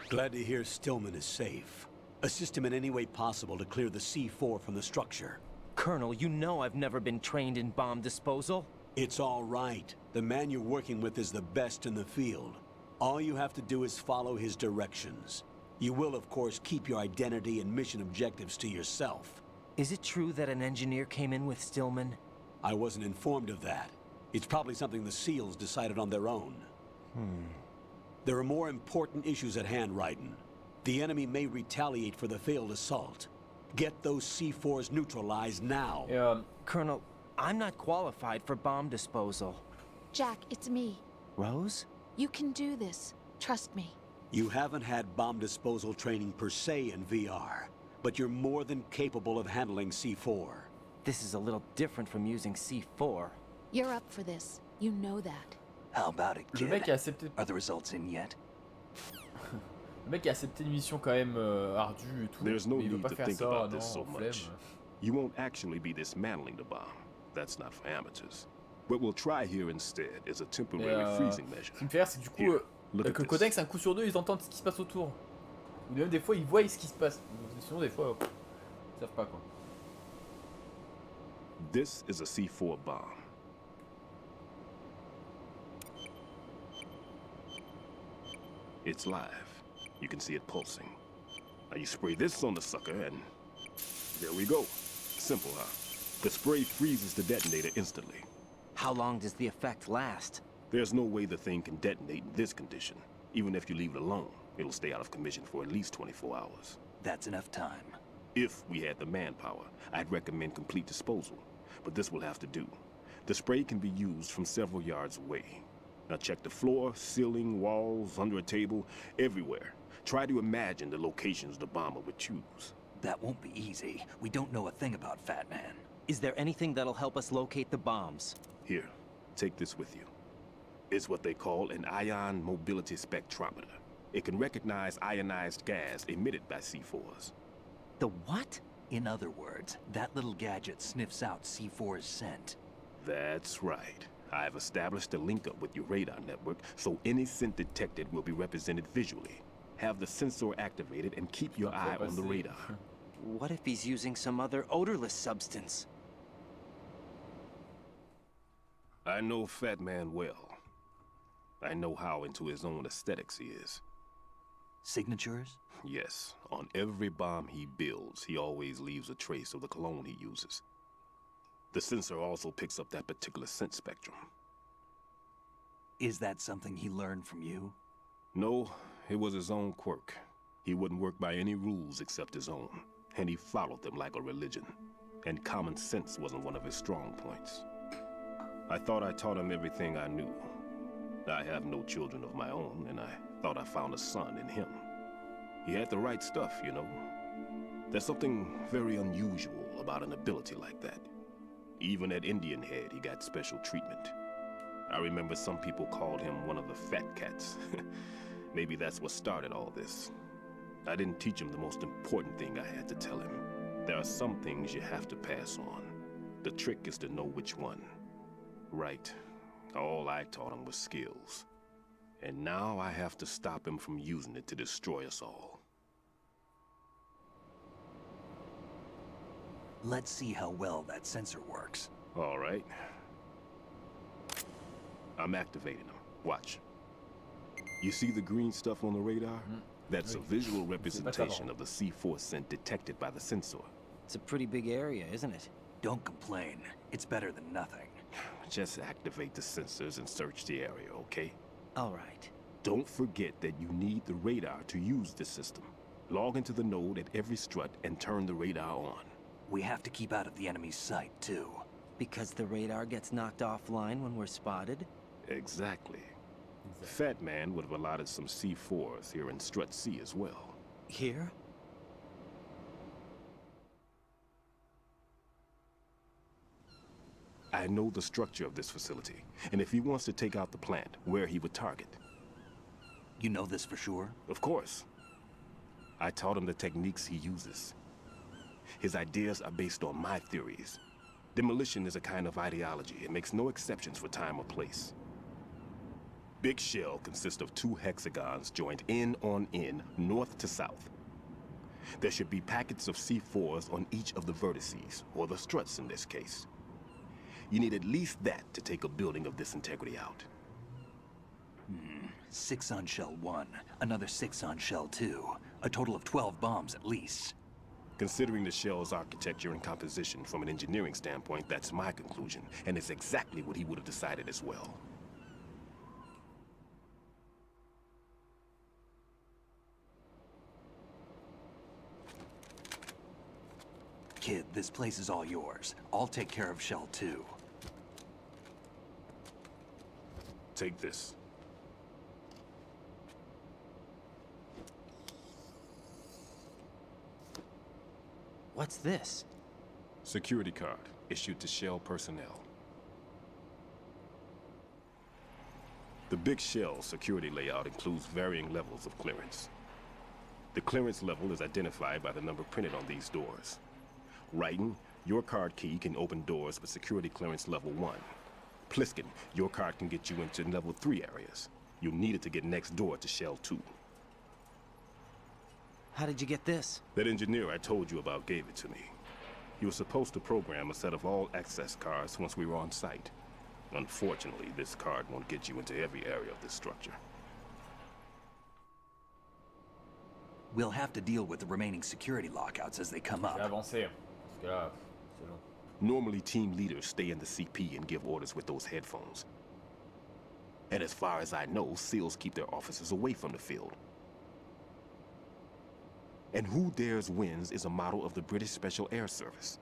Speaker 2: Glad to hear Stillman is safe. Assist him in any way possible to clear the C4 from the structure.
Speaker 3: Colonel, you know I've never been trained in bomb disposal.
Speaker 2: It's all right. The man you're working with is the best in the field. All you have to do is follow his directions. You will, of course, keep your identity and mission objectives to yourself.
Speaker 3: Is it true that an engineer came in with Stillman?
Speaker 2: I wasn't informed of that. It's probably something the SEALs decided on their own. There are more important issues at hand, Raiden. The enemy may retaliate for the failed assault. Get those C4s neutralized now.
Speaker 1: Yeah.
Speaker 3: Colonel, I'm not qualified for bomb disposal.
Speaker 11: Jack, it's me.
Speaker 3: Rose?
Speaker 11: You can do this. Trust me.
Speaker 2: You haven't had bomb disposal training per se in VR, but you're more than capable of handling C4.
Speaker 3: This is a little different from using C4.
Speaker 11: You're up for this. You know that.
Speaker 10: How about it,
Speaker 1: Le
Speaker 10: kid?
Speaker 1: mec a accepté.
Speaker 10: Are the results in yet?
Speaker 1: Le mec a accepté une mission quand même ardue et tout.
Speaker 13: There's no
Speaker 1: mais il veut
Speaker 13: need
Speaker 1: pas
Speaker 13: to
Speaker 1: faire
Speaker 13: think
Speaker 1: ça,
Speaker 13: about
Speaker 1: non,
Speaker 13: this so
Speaker 1: flemme.
Speaker 13: much. You won't actually be dismantling the bomb. That's not for amateurs. What we'll try here instead is a temporary freezing measure.
Speaker 1: Ce qui me fait rire, c'est que du coup, avec le codex, un coup sur deux, ils entendent ce qui se passe autour. Ou même des fois, ils voient ce qui se passe. Sinon, des fois, ils savent pas quoi.
Speaker 13: This is a C4 bomb. It's live. You can see it pulsing. Now you spray this on the sucker and there we go. Simple, huh? The spray freezes the detonator instantly.
Speaker 3: How long does the effect last?
Speaker 13: There's no way the thing can detonate in this condition. Even if you leave it alone, it'll stay out of commission for at least 24 hours.
Speaker 10: That's enough time.
Speaker 13: If we had the manpower, I'd recommend complete disposal. But this will have to do. The spray can be used from several yards away. Now check the floor, ceiling, walls, under a table, everywhere. Try to imagine the locations the bomber would choose.
Speaker 10: That won't be easy. We don't know a thing about Fat Man.
Speaker 3: Is there anything that'll help us locate the bombs?
Speaker 13: Here, take this with you. It's what they call an ion mobility spectrometer. It can recognize ionized gas emitted by C4s.
Speaker 3: The what?
Speaker 10: In other words, that little gadget sniffs out C4's scent.
Speaker 13: That's right. I've established a link up with your radar network, so any scent detected will be represented visually. Have the sensor activated and keep your eye on the radar.
Speaker 3: What if he's using some other odorless substance?
Speaker 13: I know Fat Man well. I know how into his own aesthetics he is.
Speaker 10: Signatures?
Speaker 13: Yes. On every bomb he builds, he always leaves a trace of the cologne he uses. The sensor also picks up that particular scent spectrum.
Speaker 10: Is that something he learned from you?
Speaker 13: No, it was his own quirk. He wouldn't work by any rules except his own, and he followed them like a religion. And common sense wasn't one of his strong points. I thought I taught him everything I knew. I have no children of my own, and I thought I found a son in him. He had the right stuff, you know. There's something very unusual about an ability like that. Even at Indian Head, he got special treatment. I remember some people called him one of the fat cats. Maybe that's what started all this. I didn't teach him the most important thing I had to tell him. There are some things you have to pass on. The trick is to know which one. Right. All I taught him was skills. And now I have to stop him from using it to destroy us all.
Speaker 10: Let's see how well that sensor works.
Speaker 13: All right. I'm activating them. Watch. You see the green stuff on the radar? That's a visual representation of the C4 scent detected by the sensor.
Speaker 3: It's a pretty big area, isn't it?
Speaker 10: Don't complain. It's better than nothing.
Speaker 13: Just activate the sensors and search the area, okay?
Speaker 3: All right.
Speaker 13: Don't forget that you need the radar to use the system. Log into the node at every strut and turn the radar on.
Speaker 10: We have to keep out of the enemy's sight, too.
Speaker 3: Because the radar gets knocked offline when we're spotted?
Speaker 13: Exactly. Fat Man would have allotted some C4s here in Strut C as well.
Speaker 3: Here?
Speaker 13: I know the structure of this facility, and if he wants to take out the plant, where he would target.
Speaker 10: You know this for sure?
Speaker 13: Of course. I taught him the techniques he uses. His ideas are based on my theories. Demolition is a kind of ideology. It makes no exceptions for time or place. Big shell consists of 2 hexagons joined end on end, north to south. There should be packets of C4s on each of the vertices, or the struts in this case. You need at least that to take a building of this integrity out.
Speaker 10: 6 on shell 1, another 6 on shell 2. A total of 12 bombs at least.
Speaker 13: Considering the shell's architecture and composition from an engineering standpoint, that's my conclusion, and it's exactly what he would have decided as well.
Speaker 10: Kid, this place is all yours. I'll take care of shell 2.
Speaker 13: Take this.
Speaker 3: What's this?
Speaker 13: Security card issued to Shell personnel. The big Shell security layout includes varying levels of clearance. The clearance level is identified by the number printed on these doors. Raiden, your card key can open doors with security clearance level 1. Pliskin, your card can get you into level 3 areas. You'll need it to get next door to Shell 2.
Speaker 3: How did you get this?
Speaker 13: That engineer I told you about gave it to me. He was supposed to program a set of all access cards once we were on site. Unfortunately, this card won't get you into every area of this structure.
Speaker 10: We'll have to deal with the remaining security lockouts as they come up.
Speaker 1: Avancer. Parce que là, c'est long.
Speaker 13: Normally, team leaders stay in the CP and give orders with those headphones. And as far as I know, SEALs keep their officers away from the field. And who dares wins is a model of the British Special Air Service.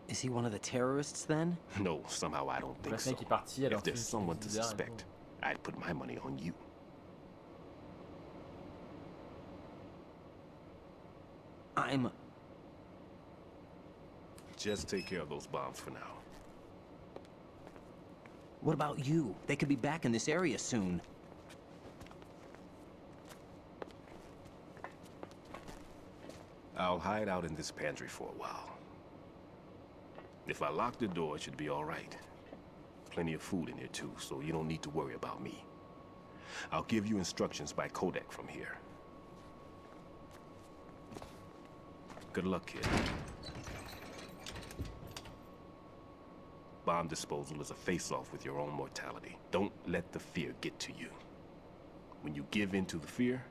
Speaker 3: Is he one of the terrorists then?
Speaker 13: No, somehow I don't think so. If there's someone to suspect, I'd put my money on you. Just take care of those bombs for now.
Speaker 3: What about you? They could be back in this area soon.
Speaker 13: I'll hide out in this pantry for a while. If I lock the door, it should be all right. Plenty of food in here too, so you don't need to worry about me. I'll give you instructions by codec from here. Good luck, kid. Bomb disposal is a face-off with your own mortality. Don't let the fear get to you. When you give in to the fear,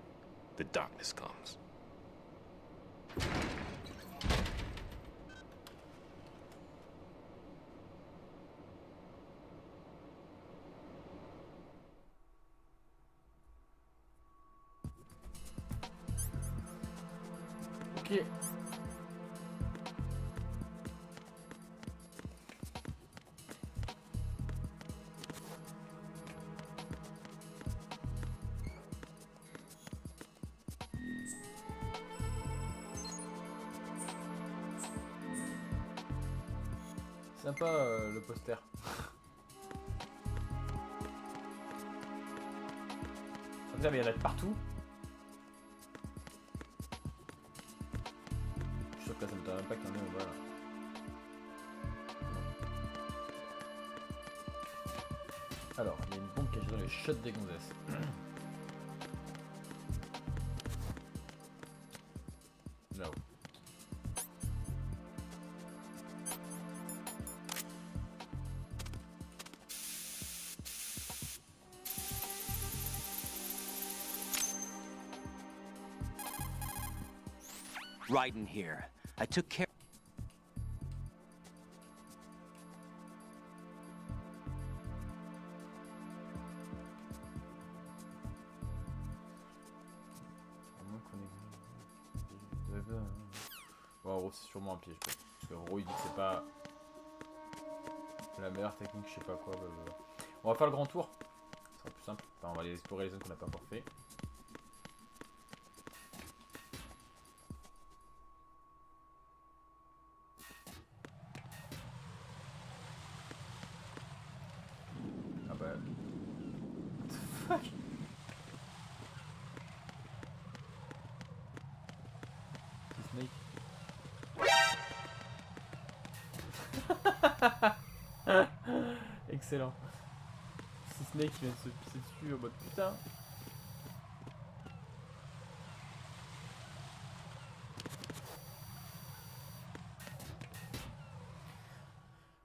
Speaker 13: the darkness comes.
Speaker 1: Ok. Sympa le poster. Comme ça, mais il y en a de partout. Je suis sûr que là, ça me donne même pas qu'il y en ait, voilà. Alors, il y a une bombe cachée dans les shots des gonzesses. Là-haut.
Speaker 3: Raiden here. I took care.
Speaker 1: Bon, en gros, c'est sûrement un piège. Quoi. Parce qu'en gros, il dit que c'est pas la meilleure technique, je sais pas quoi. Blablabla. On va faire le grand tour. Ce sera plus simple. Enfin, on va aller explorer les zones qu'on n'a pas encore fait. Ah bah. What the fuck? C'est Snake. Excellent. C'est Snake qui vient de se pisser dessus en mode putain.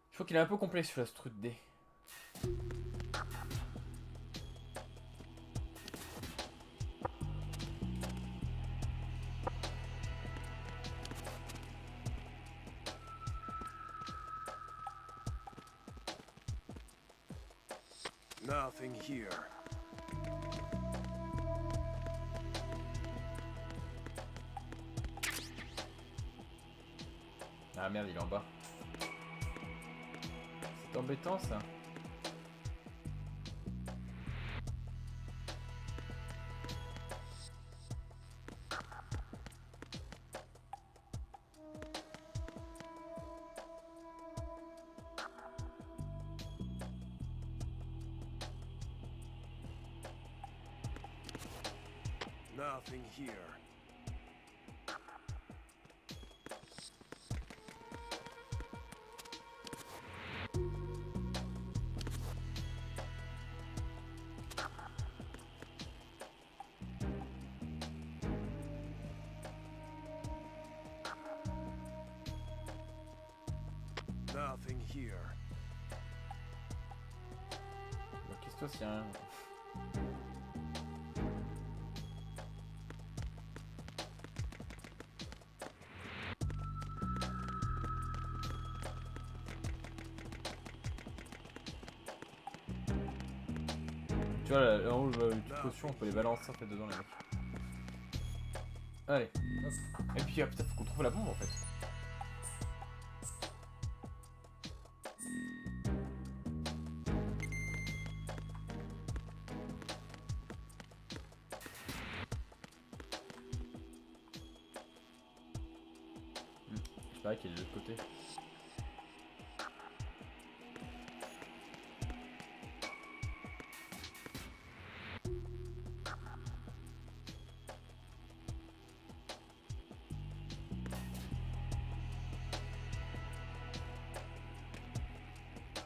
Speaker 1: Je crois qu'il est un peu complexe sur la structure D.
Speaker 13: Nothing here.
Speaker 1: Ah merde, il est en bas. C'est embêtant ça.
Speaker 13: Nothing here. Nothing here.
Speaker 1: Qu'est-ce que c'est rien. Tu vois là en haut je vois une petite potion, on peut les balancer en fait dedans les mecs. Allez, hop. Et puis ah, putain faut qu'on trouve la bombe en fait. Je parie qu'il est de l'autre côté.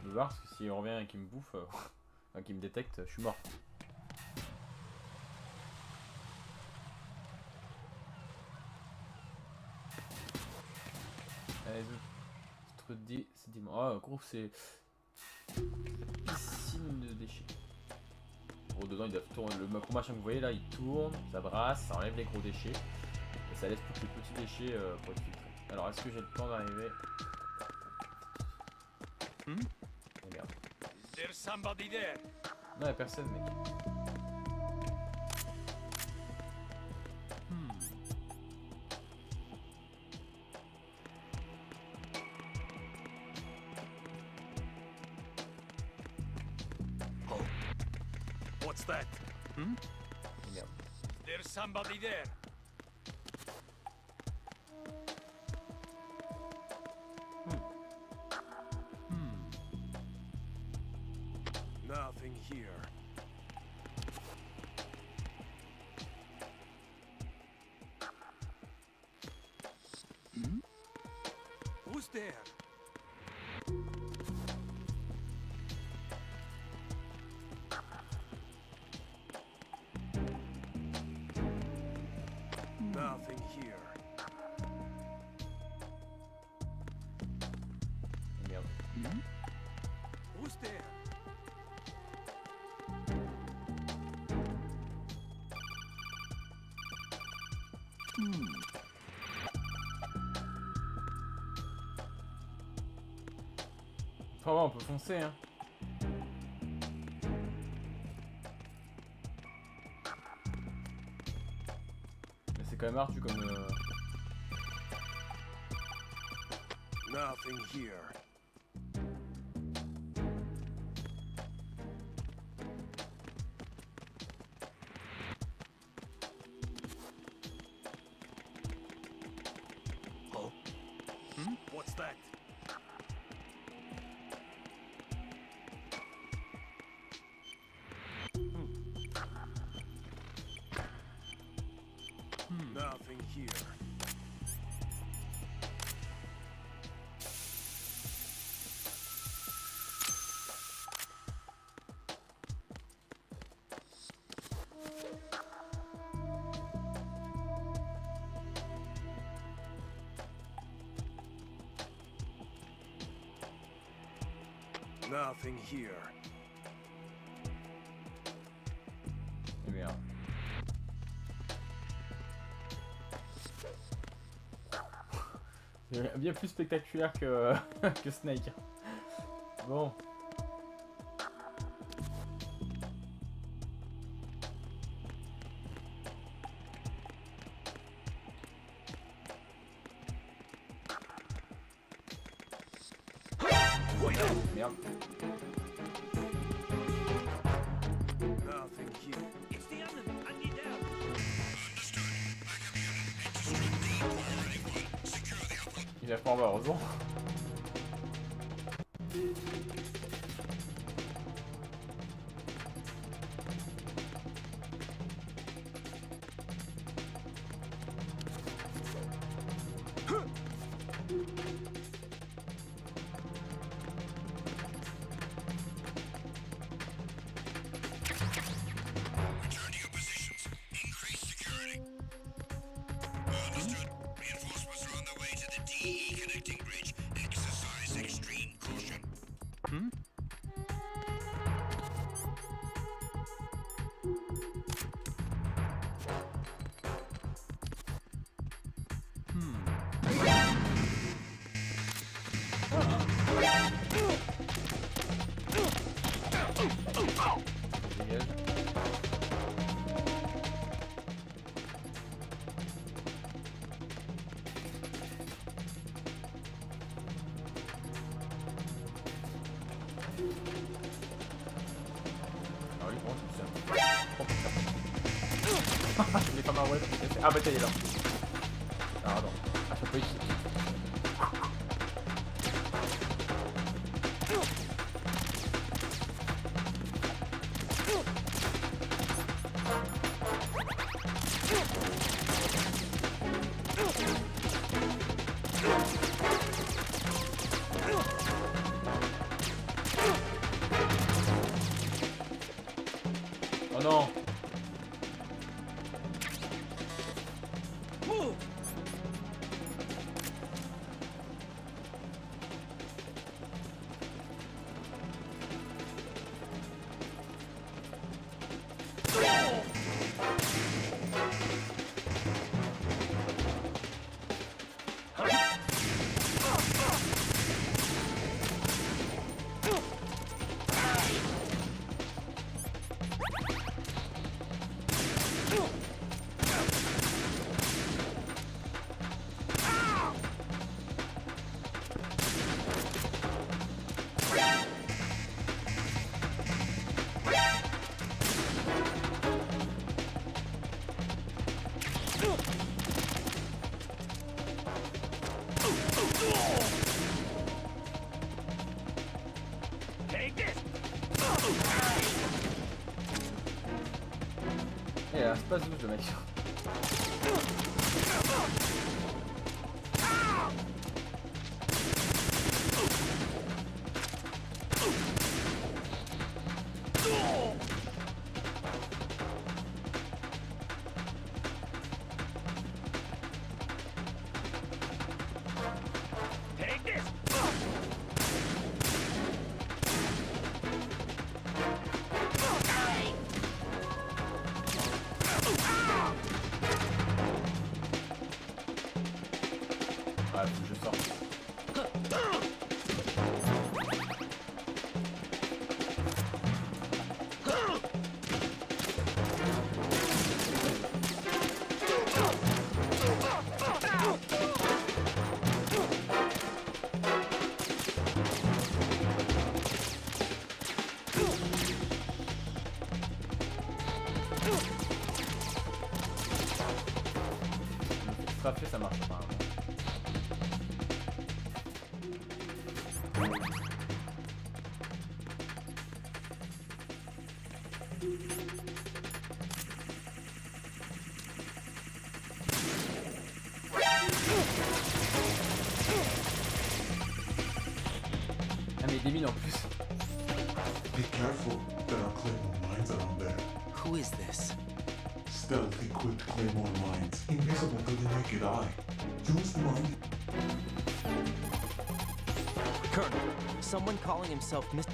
Speaker 1: Je vais voir parce que s'il revient et qu'il me bouffe, enfin qu'il me détecte, je suis mort. Allez, c'est dimanche. Ah, gros, c'est piscine de déchets. Gros, dedans, ils doivent tourner. Le gros machin que vous voyez là, il tourne, ça brasse, ça enlève les gros déchets. Et ça laisse plus que les petits déchets pour être filtrés. Alors, est-ce que j'ai le temps d'arriver? Oh merde.
Speaker 7: There's somebody there.
Speaker 1: Non, y'a personne, mec.
Speaker 7: What's that?
Speaker 1: Merde.
Speaker 7: There's somebody there.
Speaker 13: Nothing here.
Speaker 7: Who's there?
Speaker 13: Nothing here.
Speaker 1: Merde.
Speaker 7: Who's there?
Speaker 1: Enfin, ouais, on peut foncer, hein. Mais c'est quand même ardu comme.
Speaker 13: Nothing here.
Speaker 7: Oh. What's that?
Speaker 13: Nothing here. Nothing here.
Speaker 1: Et merde. C'est bien plus spectaculaire que, que Snake. Bon. Merde.
Speaker 13: Nothing here.
Speaker 7: It's the oven. I need help.
Speaker 1: Il a pas en bas, heureusement. Dégage. Ah oui, bon, c'est ça. Oh putain. Je l'ai pas ma web. Ah bah t'es là. Ah pardon. Ah ça peut ici. Oh non. Eh là, c'est pas douce le mec. Ah, faut que je sorte. Frapper, ça marche pas. Ah mais des mines en plus.
Speaker 8: Be careful, there are Claymore mines around there.
Speaker 3: Who is this?
Speaker 8: Stealth equipped Claymore mines, invisible to the naked eye. Use them on
Speaker 3: Colonel, someone calling himself Mr.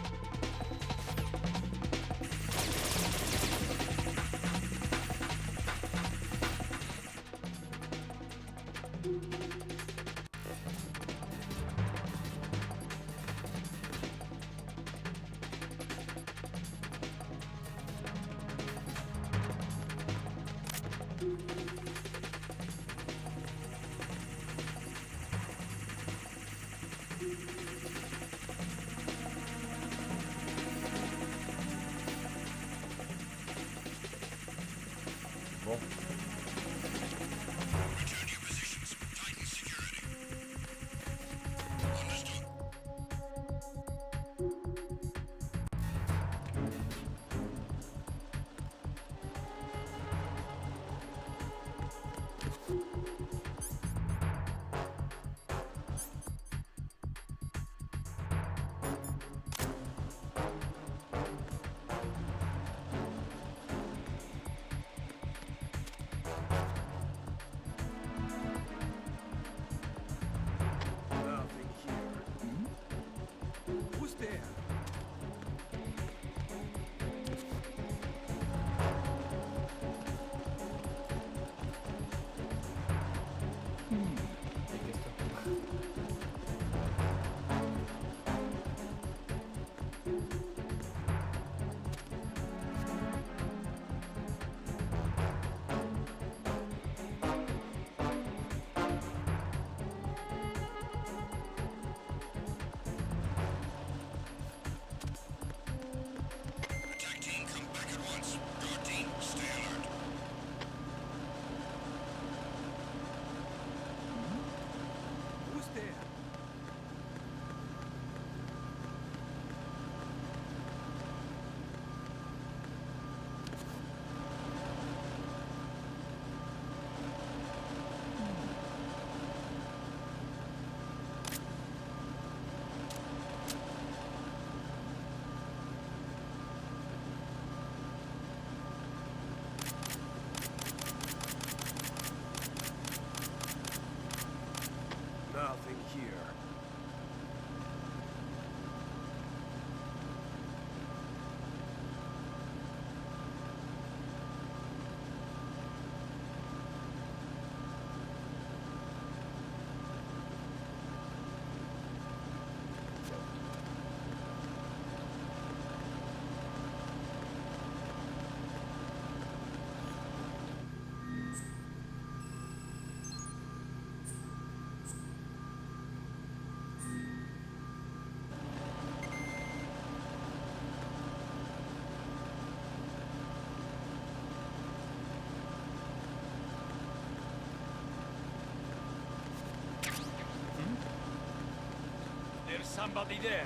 Speaker 7: There's somebody there.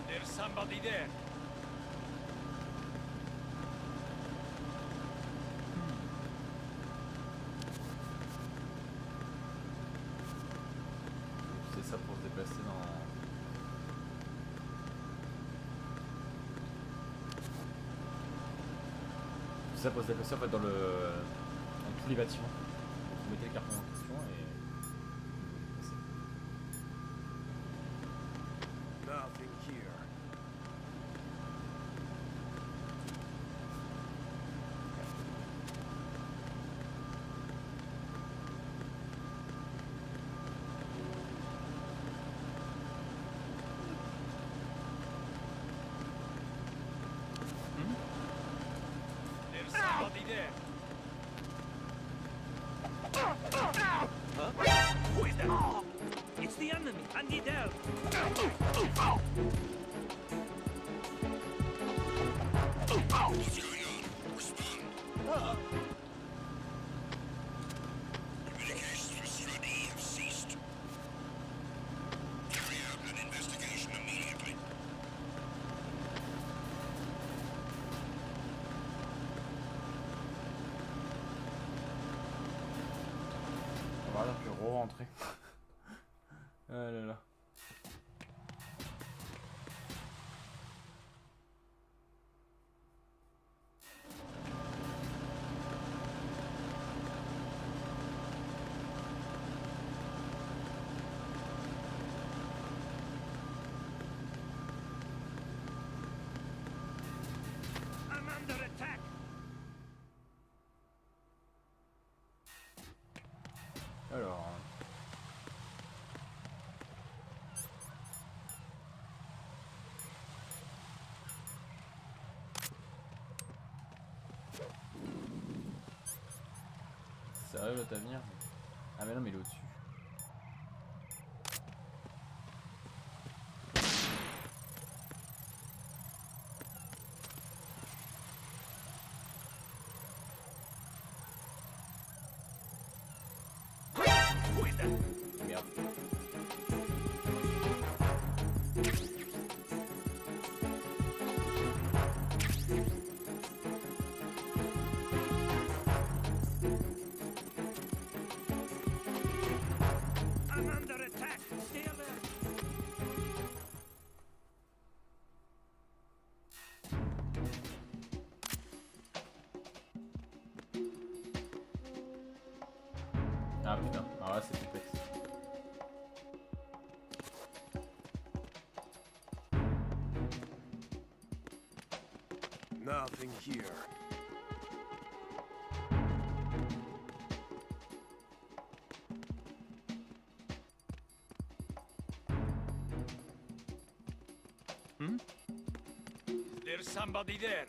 Speaker 7: There's somebody there.
Speaker 1: C'est ça pour se déplacer dans... C'est ça pour se déplacer en fait dans tous les bâtiments. Vous mettez le carton en question et...
Speaker 7: Nothing here. There's somebody there. Huh? Who is that? It's the enemy. I need help.
Speaker 2: What's going on? Respond. Communications from Strut E have ceased. Carry out an investigation immediately.
Speaker 1: Voilà, je vais re-rentrer. Ah là là.
Speaker 7: I'm under attack.
Speaker 1: Alors... Sérieux l'autre à venir? Ah mais non mais il est au-dessus.
Speaker 7: Who is that?
Speaker 1: Merde.
Speaker 7: I'm under attack. Stay alert.
Speaker 1: Ah putain, alors là c'est complexe.
Speaker 7: Nothing here. There's somebody there.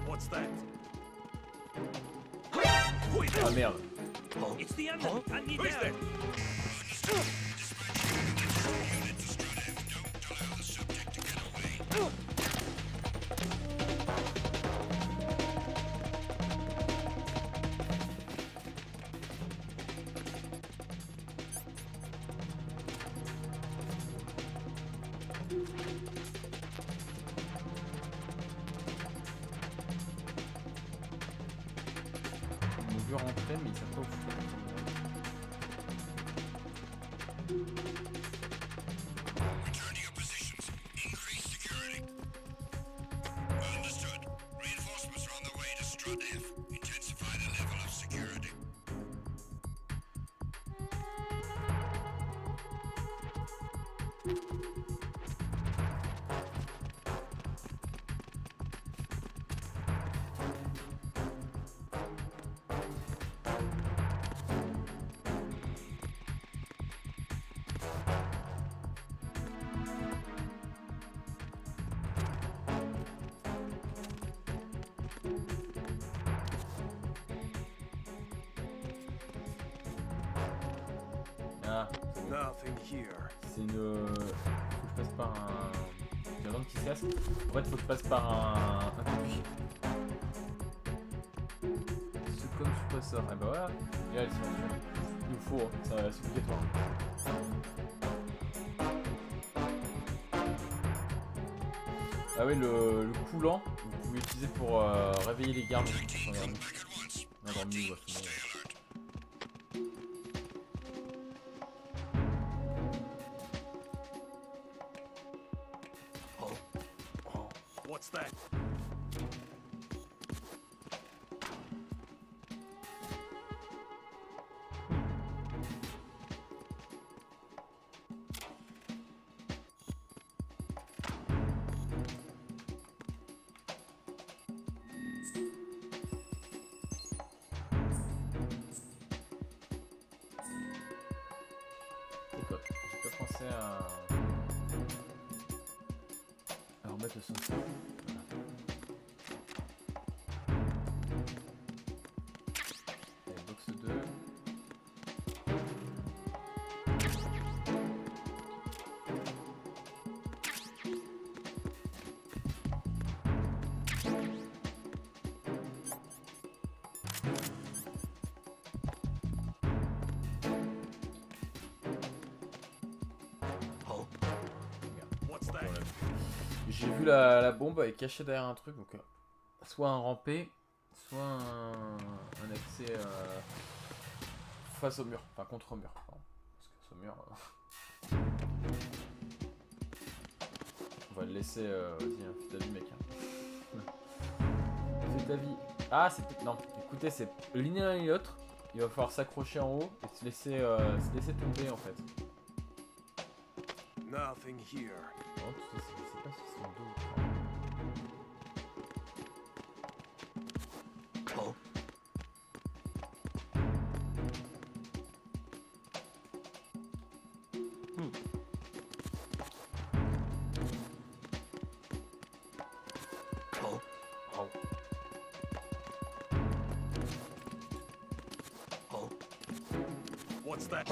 Speaker 7: What's that? Who is
Speaker 1: Ah
Speaker 7: that?
Speaker 1: merde.
Speaker 7: It's the enemy. I need help.
Speaker 1: Ils m'ont vu rentrer mais ils savent pas où foutre.
Speaker 2: Return to your positions. Increase security. Understood. Reinforcements are on the way to Strut F. Intensify the level of security.
Speaker 1: Ah,
Speaker 13: Nothing here.
Speaker 1: c'est une... Faut que je passe par un... J'ai un homme qui se casse. En fait, faut que je passe par un conduit. C'est comme je passe ça. Ah bah voilà. Et là, elle s'y rend. Il nous faut, hein. C'est obligatoire. Ah oui, le coulant, vous pouvez l'utiliser pour réveiller les gardes. Endormis, ouais, sinon,
Speaker 13: What's that?
Speaker 1: D'accord, j'ai pas pensé à remettre le sensor. Allez, box 2. J'ai vu la bombe, elle est cachée derrière un truc, donc soit un rampé, soit un accès face au mur, enfin contre au mur. Pardon. Parce que face au mur, on va le laisser. Vas-y, hein, fais ta vie, mec. Hein. Fais ta vie. Ah, c'est non. Écoutez, c'est l'une et l'autre. Il va falloir s'accrocher en haut et se laisser tomber en fait.
Speaker 13: Nothing here.
Speaker 1: Bon, je sais pas si c'est deux ou trois.
Speaker 13: Oh.
Speaker 1: Oh. Oh.
Speaker 13: Oh. What's that?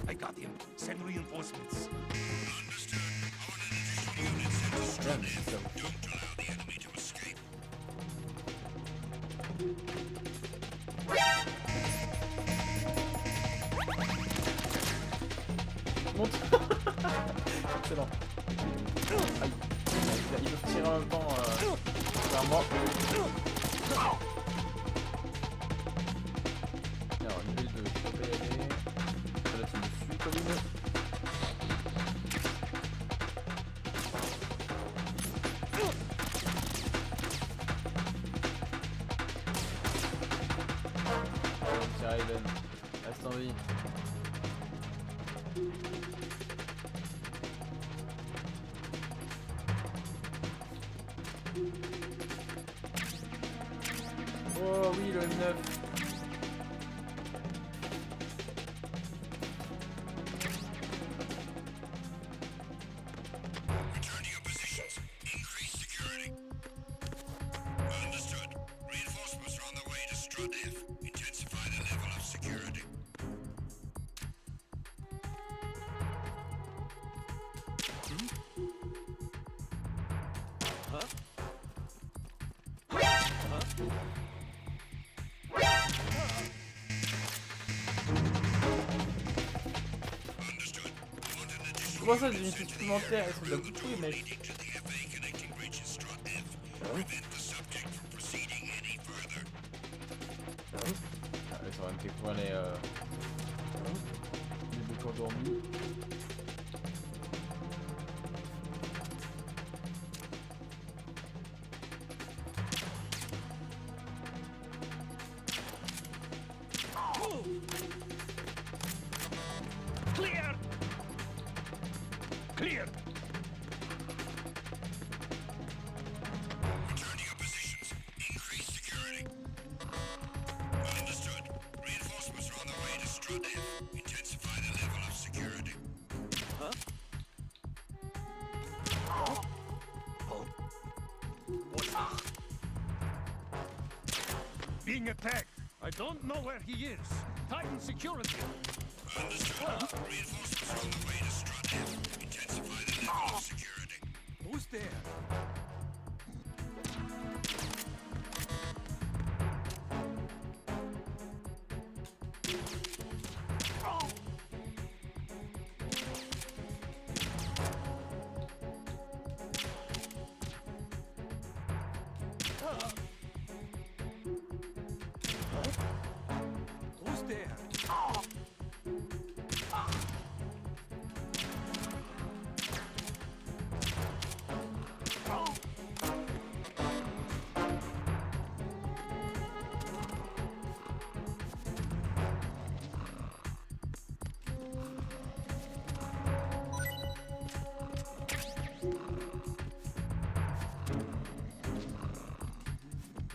Speaker 7: I got him. Send reinforcements.
Speaker 1: Monte. Excellent. Aïe. Il veut tirer en même temps vers moi. Alors, niveau 2, je peux y aller. Là, tu me suis comme une. Tiens, Aiden. Reste en vie. Oh oui, le M9. Comment ça, j'ai une petite supplémentaire? Ils sont de la bouche, les mecs. Ah oui. Ah oui, ça va me découvrir les boucs endormis.
Speaker 7: Clear! Clear!
Speaker 14: Return to your positions. Increase security. Understood. Reinforcements are on the way to Strut F. Intensify the level of security.
Speaker 7: being attacked. I don't know where he is. Titan security.
Speaker 14: Understood. Reinforcements are on the way to Strut F. Intensify the level of security.
Speaker 7: Who's there? Who's there?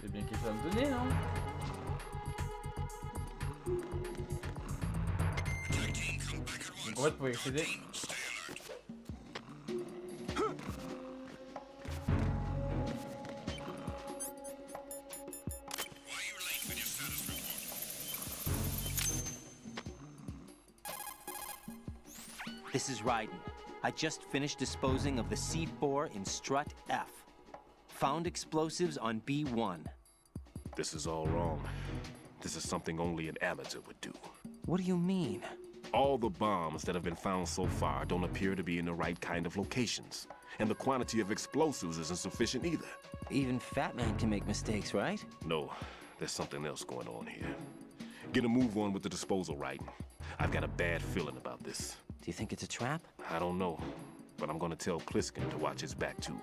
Speaker 1: C'est bien quelque chose à me donner, non? Donc en fait, pour y accéder...
Speaker 3: This is Raiden. I just finished disposing of the C4 in Strut F. Found explosives on B1.
Speaker 13: This is all wrong. This is something only an amateur would do.
Speaker 3: What do you mean?
Speaker 13: All the bombs that have been found so far don't appear to be in the right kind of locations. And the quantity of explosives isn't sufficient either.
Speaker 3: Even Fat Man can make mistakes, right?
Speaker 13: No, there's something else going on here. Get a move on with the disposal, Raiden. I've got a bad feeling about this.
Speaker 3: Do you think it's a trap?
Speaker 13: I don't know, but I'm gonna tell Pliskin to watch his back too.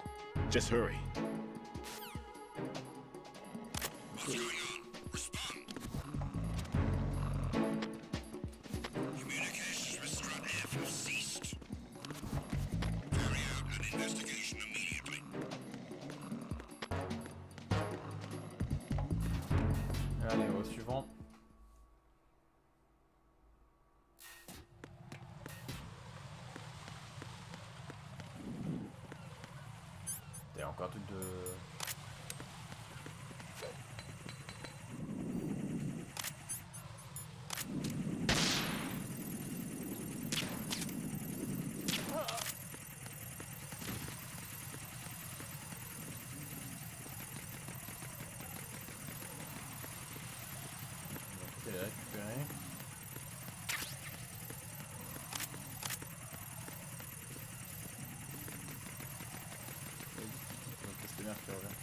Speaker 13: Just hurry.
Speaker 14: What's going on? Respond. Communications with Strut F have ceased. Carry out an investigation immediately.
Speaker 1: Allez, au suivant. Il y a encore un truc de... On va les récupérer. C'est bien fait, regarde.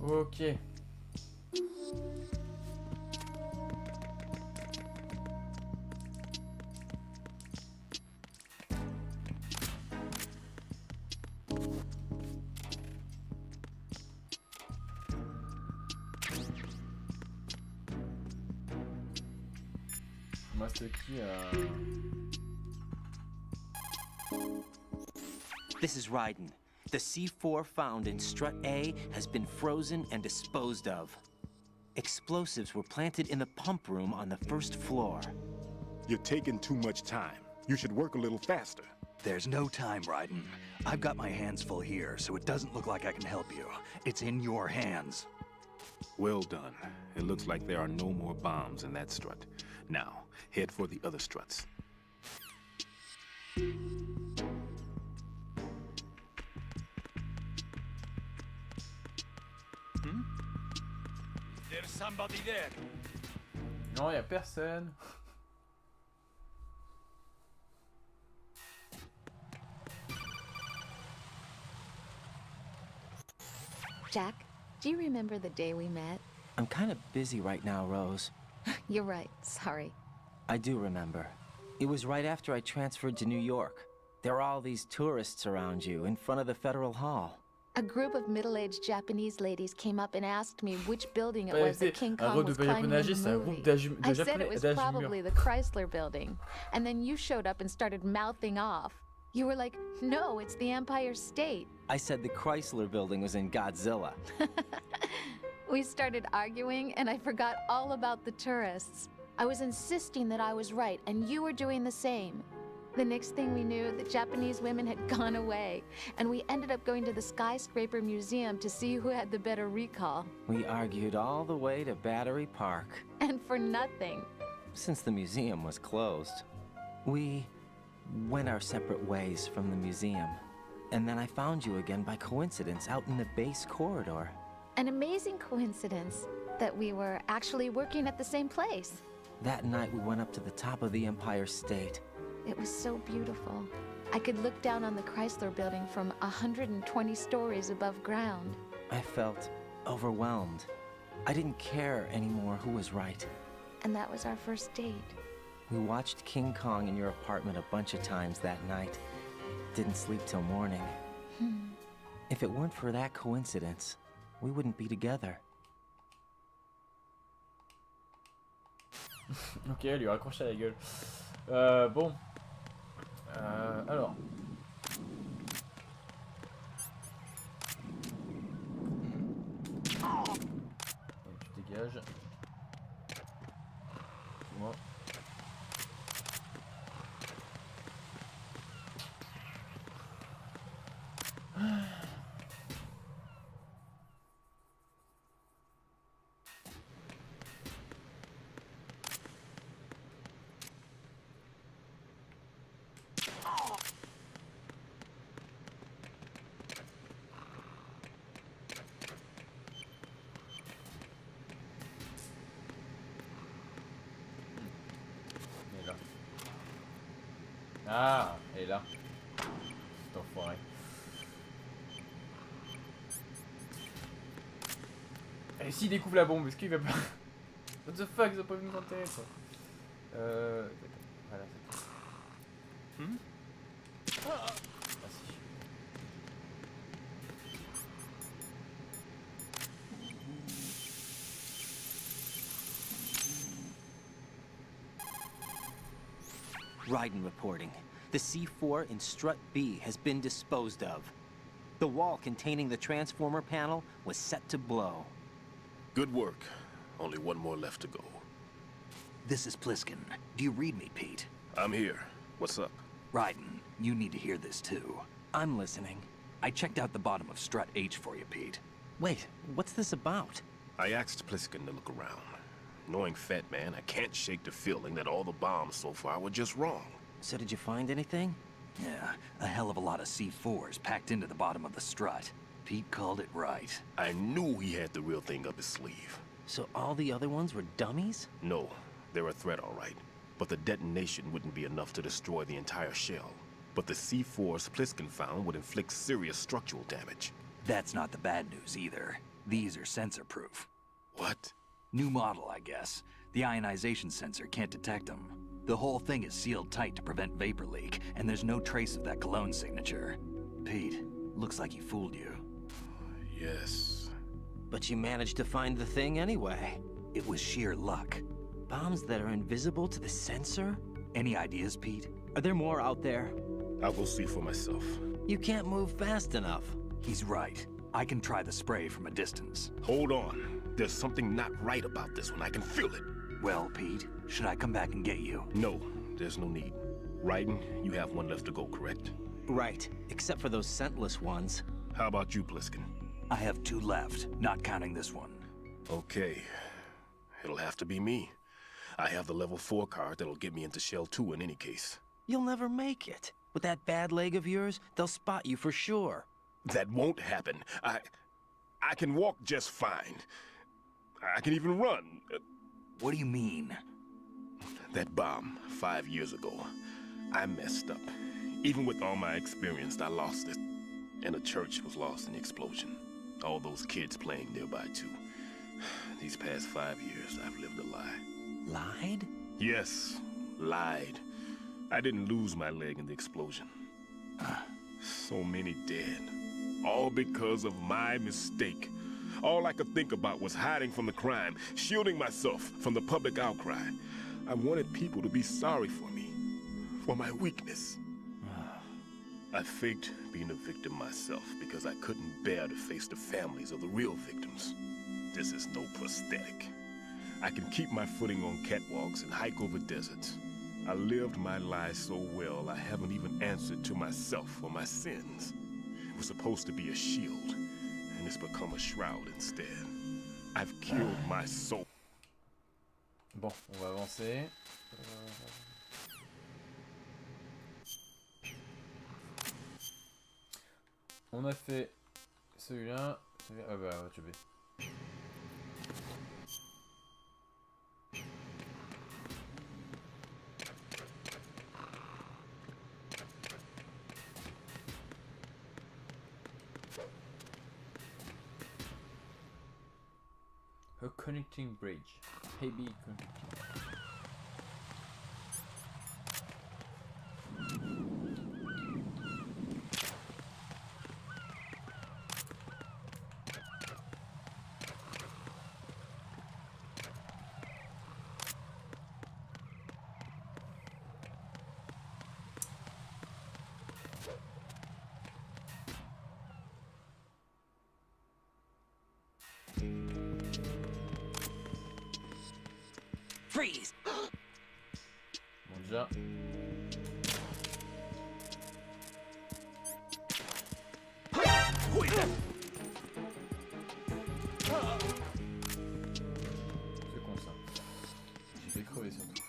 Speaker 1: Ok. Master Key
Speaker 3: This is Raiden. The C4 found in Strut A has been frozen and disposed of. Explosives were planted in the pump room on the first floor.
Speaker 13: You're taking too much time. You should work a little faster.
Speaker 10: There's no time, Raiden. I've got my hands full here, so it doesn't look like I can help you. It's in your hands.
Speaker 13: Well done. It looks like there are no more bombs in that strut. Now, head for the other struts.
Speaker 7: There's somebody there.
Speaker 1: Non, y a personne.
Speaker 11: Jack, do you remember the day we met?
Speaker 3: I'm kind of busy right now, Rose.
Speaker 11: You're right, sorry.
Speaker 3: I do remember. It was right after I transferred to New York. There were all these tourists around you in front of the Federal Hall.
Speaker 11: A group of middle-aged Japanese ladies came up and asked me which building it was that King Kong was climbing in the movie. I said it was probably the Chrysler building. And then you showed up and started mouthing off. You were like, no, it's the Empire State.
Speaker 3: I said the Chrysler building was in Godzilla.
Speaker 11: We started arguing, and I forgot all about the tourists. I was insisting that I was right, and you were doing the same. The next thing we knew, the Japanese women had gone away, and we ended up going to the Skyscraper Museum to see who had the better recall.
Speaker 3: We argued all the way to Battery Park.
Speaker 11: And for nothing.
Speaker 3: Since the museum was closed, we went our separate ways from the museum. And then I found you again by coincidence out in the base corridor.
Speaker 11: An amazing coincidence that we were actually working at the same place.
Speaker 3: That night we went up to the top of the Empire State.
Speaker 11: It was so beautiful. I could look down on the Chrysler building from 120 stories above ground.
Speaker 3: I felt overwhelmed. I didn't care anymore who was right.
Speaker 11: And that was our first date.
Speaker 3: We watched King Kong in your apartment a bunch of times that night. Didn't sleep till morning. If it weren't for that coincidence, we wouldn't be together.
Speaker 1: Ok, elle lui a raccroché à la gueule. Bon. Alors. Tu dégages. Moi. Ah, elle est là. Cet enfoiré. Et s'il découvre la bombe, est-ce qu'il va pas... What the fuck, ils ont pas vu nous enterrer quoi. Voilà, c'est tout. Ah si.
Speaker 3: Raiden reporting. The C4 in Strut B has been disposed of. The wall containing the transformer panel was set to blow.
Speaker 13: Good work. Only one more left to go.
Speaker 10: This is Pliskin. Do you read me, Pete?
Speaker 13: I'm here. What's up?
Speaker 10: Raiden, you need to hear this too.
Speaker 3: I'm listening.
Speaker 10: I checked out the bottom of Strut H for you, Pete.
Speaker 3: Wait, what's this about?
Speaker 13: I asked Pliskin to look around. Knowing Fat Man, I can't shake the feeling that all the bombs so far were just wrong.
Speaker 3: So did you find anything?
Speaker 10: Yeah, a hell of a lot of C4s packed into the bottom of the strut. Pete called it right.
Speaker 13: I knew he had the real thing up his sleeve.
Speaker 3: So all the other ones were dummies?
Speaker 13: No, they're a threat, all right. But the detonation wouldn't be enough to destroy the entire shell. But the C4s Pliskin found would inflict serious structural damage.
Speaker 10: That's not the bad news either. These are sensor-proof.
Speaker 13: What?
Speaker 10: New model, I guess. The ionization sensor can't detect them. The whole thing is sealed tight to prevent vapor leak, and there's no trace of that cologne signature. Pete, looks like he fooled you.
Speaker 13: Yes.
Speaker 3: But you managed to find the thing anyway.
Speaker 10: It was sheer luck.
Speaker 3: Bombs that are invisible to the sensor?
Speaker 10: Any ideas, Pete?
Speaker 3: Are there more out there?
Speaker 13: I'll go see for myself.
Speaker 3: You can't move fast enough.
Speaker 10: He's right. I can try the spray from a distance.
Speaker 13: Hold on. There's something not right about this one. I can feel it.
Speaker 10: Well, Pete, should I come back and get you?
Speaker 13: No, there's no need. Raiden, you have one left to go, correct?
Speaker 3: Right, except for those scentless ones.
Speaker 13: How about you, Pliskin?
Speaker 10: I have 2 left, not counting this one.
Speaker 13: Okay. It'll have to be me. I have the level 4 card that'll get me into Shell 2 in any case.
Speaker 3: You'll never make it. With that bad leg of yours, they'll spot you for sure.
Speaker 13: That won't happen. I can walk just fine. I can even run.
Speaker 10: What do you mean?
Speaker 13: That bomb 5 years ago. I messed up. Even with all my experience, I lost it. And the church was lost in the explosion. All those kids playing nearby, too. These past 5 years, I've lived a lie.
Speaker 3: Lied?
Speaker 13: Yes, lied. I didn't lose my leg in the explosion. So many dead. All because of my mistake. All I could think about was hiding from the crime, shielding myself from the public outcry. I wanted people to be sorry for me, for my weakness. I faked being a victim myself because I couldn't bear to face the families of the real victims. This is no prosthetic. I can keep my footing on catwalks and hike over deserts. I lived my life so well, I haven't even answered to myself for my sins. It was supposed to be a shield, and it's become a shroud instead. I've killed my soul.
Speaker 1: Bon, on va avancer. On a fait celui-là. Ah bah, tu veux. A connecting bridge. Heavy connecting.
Speaker 3: Freeze!
Speaker 1: Bon, déjà. C'est con ça. J'ai fait crever surtout.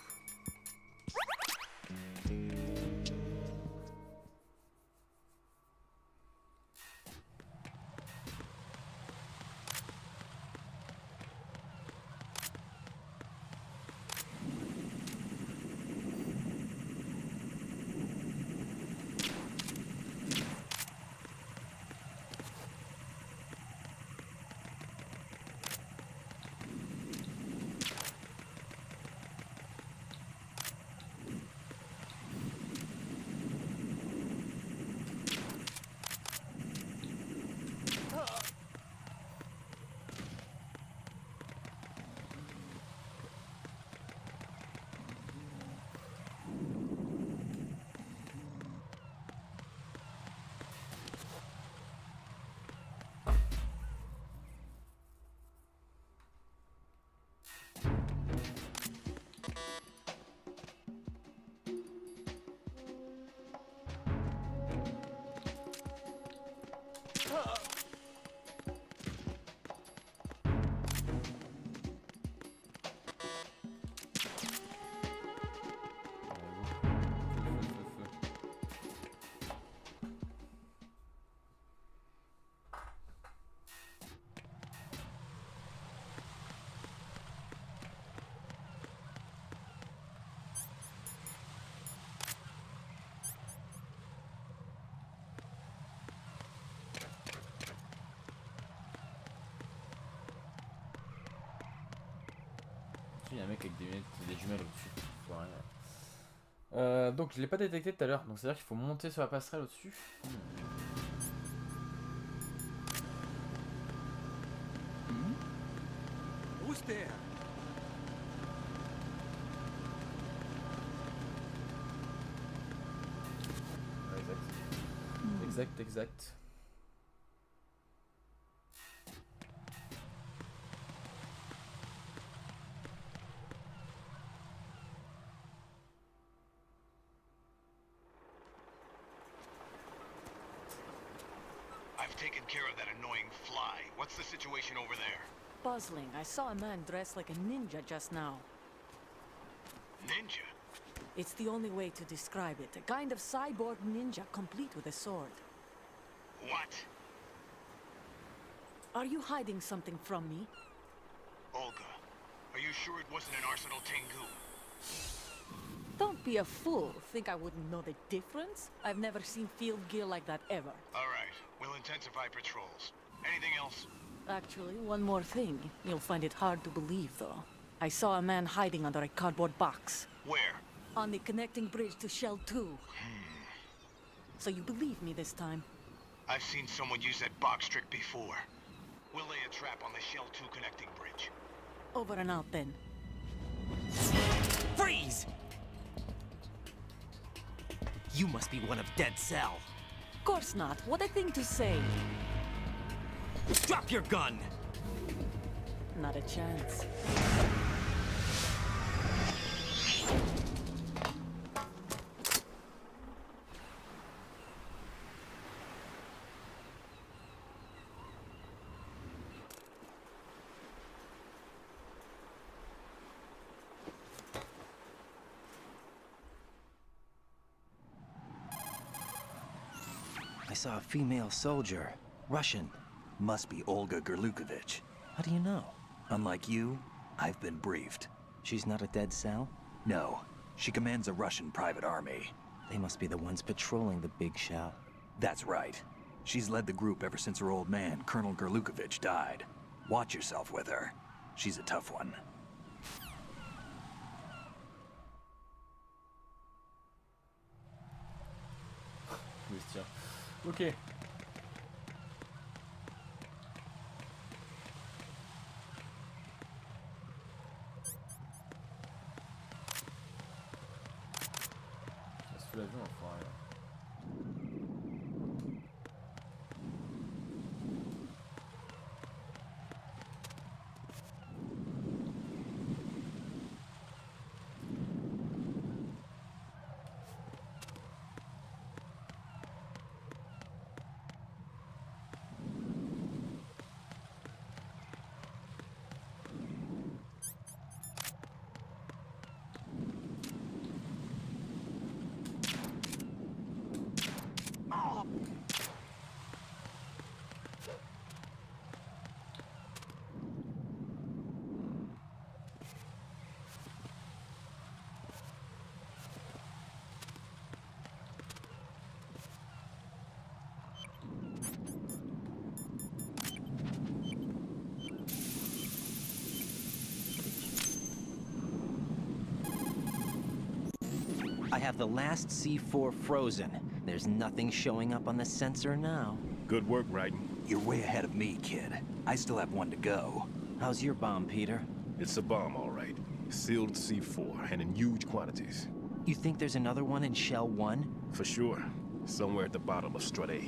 Speaker 1: Il y a un mec avec des jumelles au-dessus. Donc je l'ai pas détecté tout à l'heure, donc c'est à dire qu'il faut monter sur la passerelle au-dessus.
Speaker 7: Who's there?
Speaker 1: Exact. Exact.
Speaker 4: taken care of that annoying fly. What's the situation over there?
Speaker 12: Puzzling. I saw a man dressed like a ninja just now.
Speaker 4: Ninja?
Speaker 12: It's the only way to describe it. A kind of cyborg ninja, complete with a sword.
Speaker 4: What?
Speaker 12: Are you hiding something from me?
Speaker 4: Olga, are you sure it wasn't an Arsenal Tengu?
Speaker 12: Don't be a fool. Think I wouldn't know the difference? I've never seen field gear like that ever.
Speaker 4: All right, we'll intensify patrols. Anything else?
Speaker 12: Actually, one more thing. You'll find it hard to believe, though. I saw a man hiding under a cardboard box.
Speaker 4: Where?
Speaker 12: On the connecting bridge to Shell 2. So you believe me this time?
Speaker 4: I've seen someone use that box trick before. We'll lay a trap on the Shell 2 connecting bridge.
Speaker 12: Over and out, then.
Speaker 3: Freeze! You must be one of Dead Cell.
Speaker 12: Of course not. What a thing to say.
Speaker 3: Drop your gun!
Speaker 12: Not a chance.
Speaker 3: I saw a female soldier. Russian.
Speaker 10: Must be Olga Gerlukovich.
Speaker 3: How do you know?
Speaker 10: Unlike you, I've been briefed.
Speaker 3: She's not a Dead Cell?
Speaker 10: No. She commands a Russian private army.
Speaker 3: They must be the ones patrolling the Big Shell.
Speaker 10: That's right. She's led the group ever since her old man, Colonel Gerlukovich, died. Watch yourself with her. She's a tough one.
Speaker 1: Ok. Ça se fout l'avion, enfoiré, là.
Speaker 3: I have the last C4 frozen. There's nothing showing up on the sensor now.
Speaker 13: Good work, Raiden.
Speaker 10: You're way ahead of me, kid. I still have one to go.
Speaker 3: How's your bomb, Peter?
Speaker 13: It's a bomb, all right. Sealed C4, and in huge quantities.
Speaker 3: You think there's another one in Shell 1?
Speaker 13: For sure. Somewhere at the bottom of Strut A.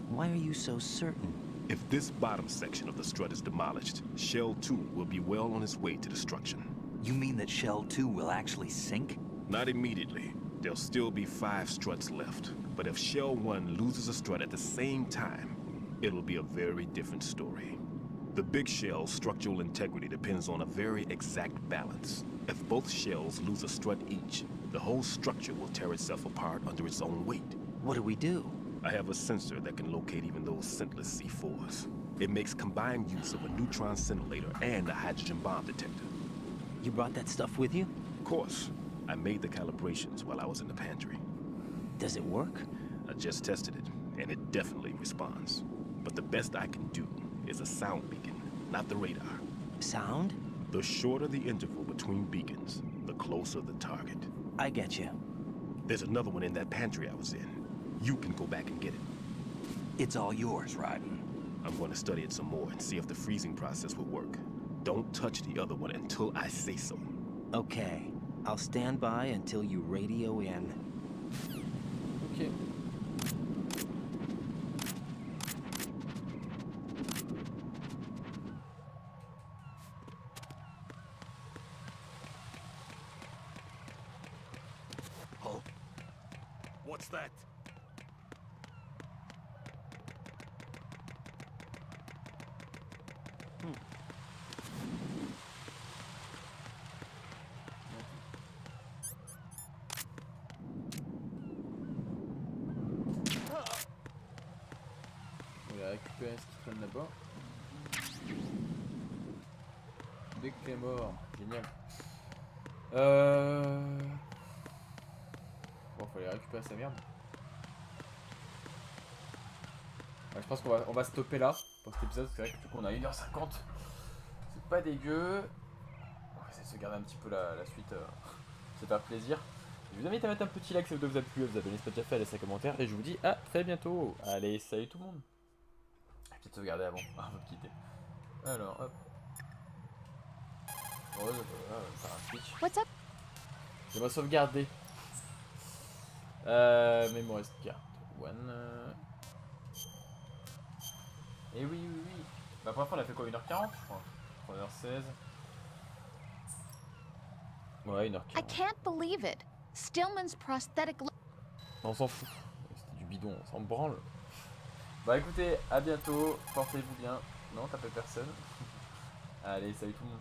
Speaker 3: Why are you so certain?
Speaker 13: If this bottom section of the strut is demolished, Shell 2 will be well on its way to destruction.
Speaker 10: You mean that Shell 2 will actually sink?
Speaker 13: Not immediately. There'll still be 5 struts left. But if Shell 1 loses a strut at the same time, it'll be a very different story. The big shell's structural integrity depends on a very exact balance. If both shells lose a strut each, the whole structure will tear itself apart under its own weight.
Speaker 3: What do we do?
Speaker 13: I have a sensor that can locate even those scentless C4s. It makes combined use of a neutron scintillator and a hydrogen bomb detector.
Speaker 3: You brought that stuff with you?
Speaker 13: Of course. I made the calibrations while I was in the pantry.
Speaker 3: Does it work?
Speaker 13: I just tested it, and it definitely responds. But the best I can do is a sound beacon, not the radar.
Speaker 3: Sound?
Speaker 13: The shorter the interval between beacons, the closer the target.
Speaker 3: I get you.
Speaker 13: There's another one in that pantry I was in. You can go back and get it.
Speaker 10: It's all yours, Raiden.
Speaker 13: I'm going to study it some more and see if the freezing process will work. Don't touch the other one until I say so.
Speaker 3: Okay. I'll stand by until you radio in.
Speaker 1: Ok.
Speaker 13: Oh. What's that?
Speaker 1: récupérer ce qui traîne là-bas. Dès que t'es mort, génial. Bon, faut aller récupérer sa merde. Ouais, je pense qu'on va stopper là pour cet épisode. C'est vrai que du coup on a 1h50. C'est pas dégueu. On va essayer de se garder un petit peu la suite. C'est pas plaisir. Je vous invite à mettre un petit like si la vidéo vous a plu, à vous abonner si ce n'est pas déjà fait, à laisser un commentaire. Et je vous dis à très bientôt. Allez, salut tout le monde. Peut-être sauvegarder avant de quitter. Alors, hop. Ouais, faire un switch.
Speaker 11: What's up?
Speaker 1: J'aimerais sauvegarder. Mémoire carte. One. Et oui. Bah, pour l'instant, on a fait quoi? 1h40, je crois. 3h16. Ouais, 1h40.
Speaker 11: I can't believe it. Stillman's prosthetic.
Speaker 1: On s'en fout. C'était du bidon, on s'en branle. Bah écoutez, à bientôt. Portez-vous bien. Non, tapez personne. Allez, salut tout le monde.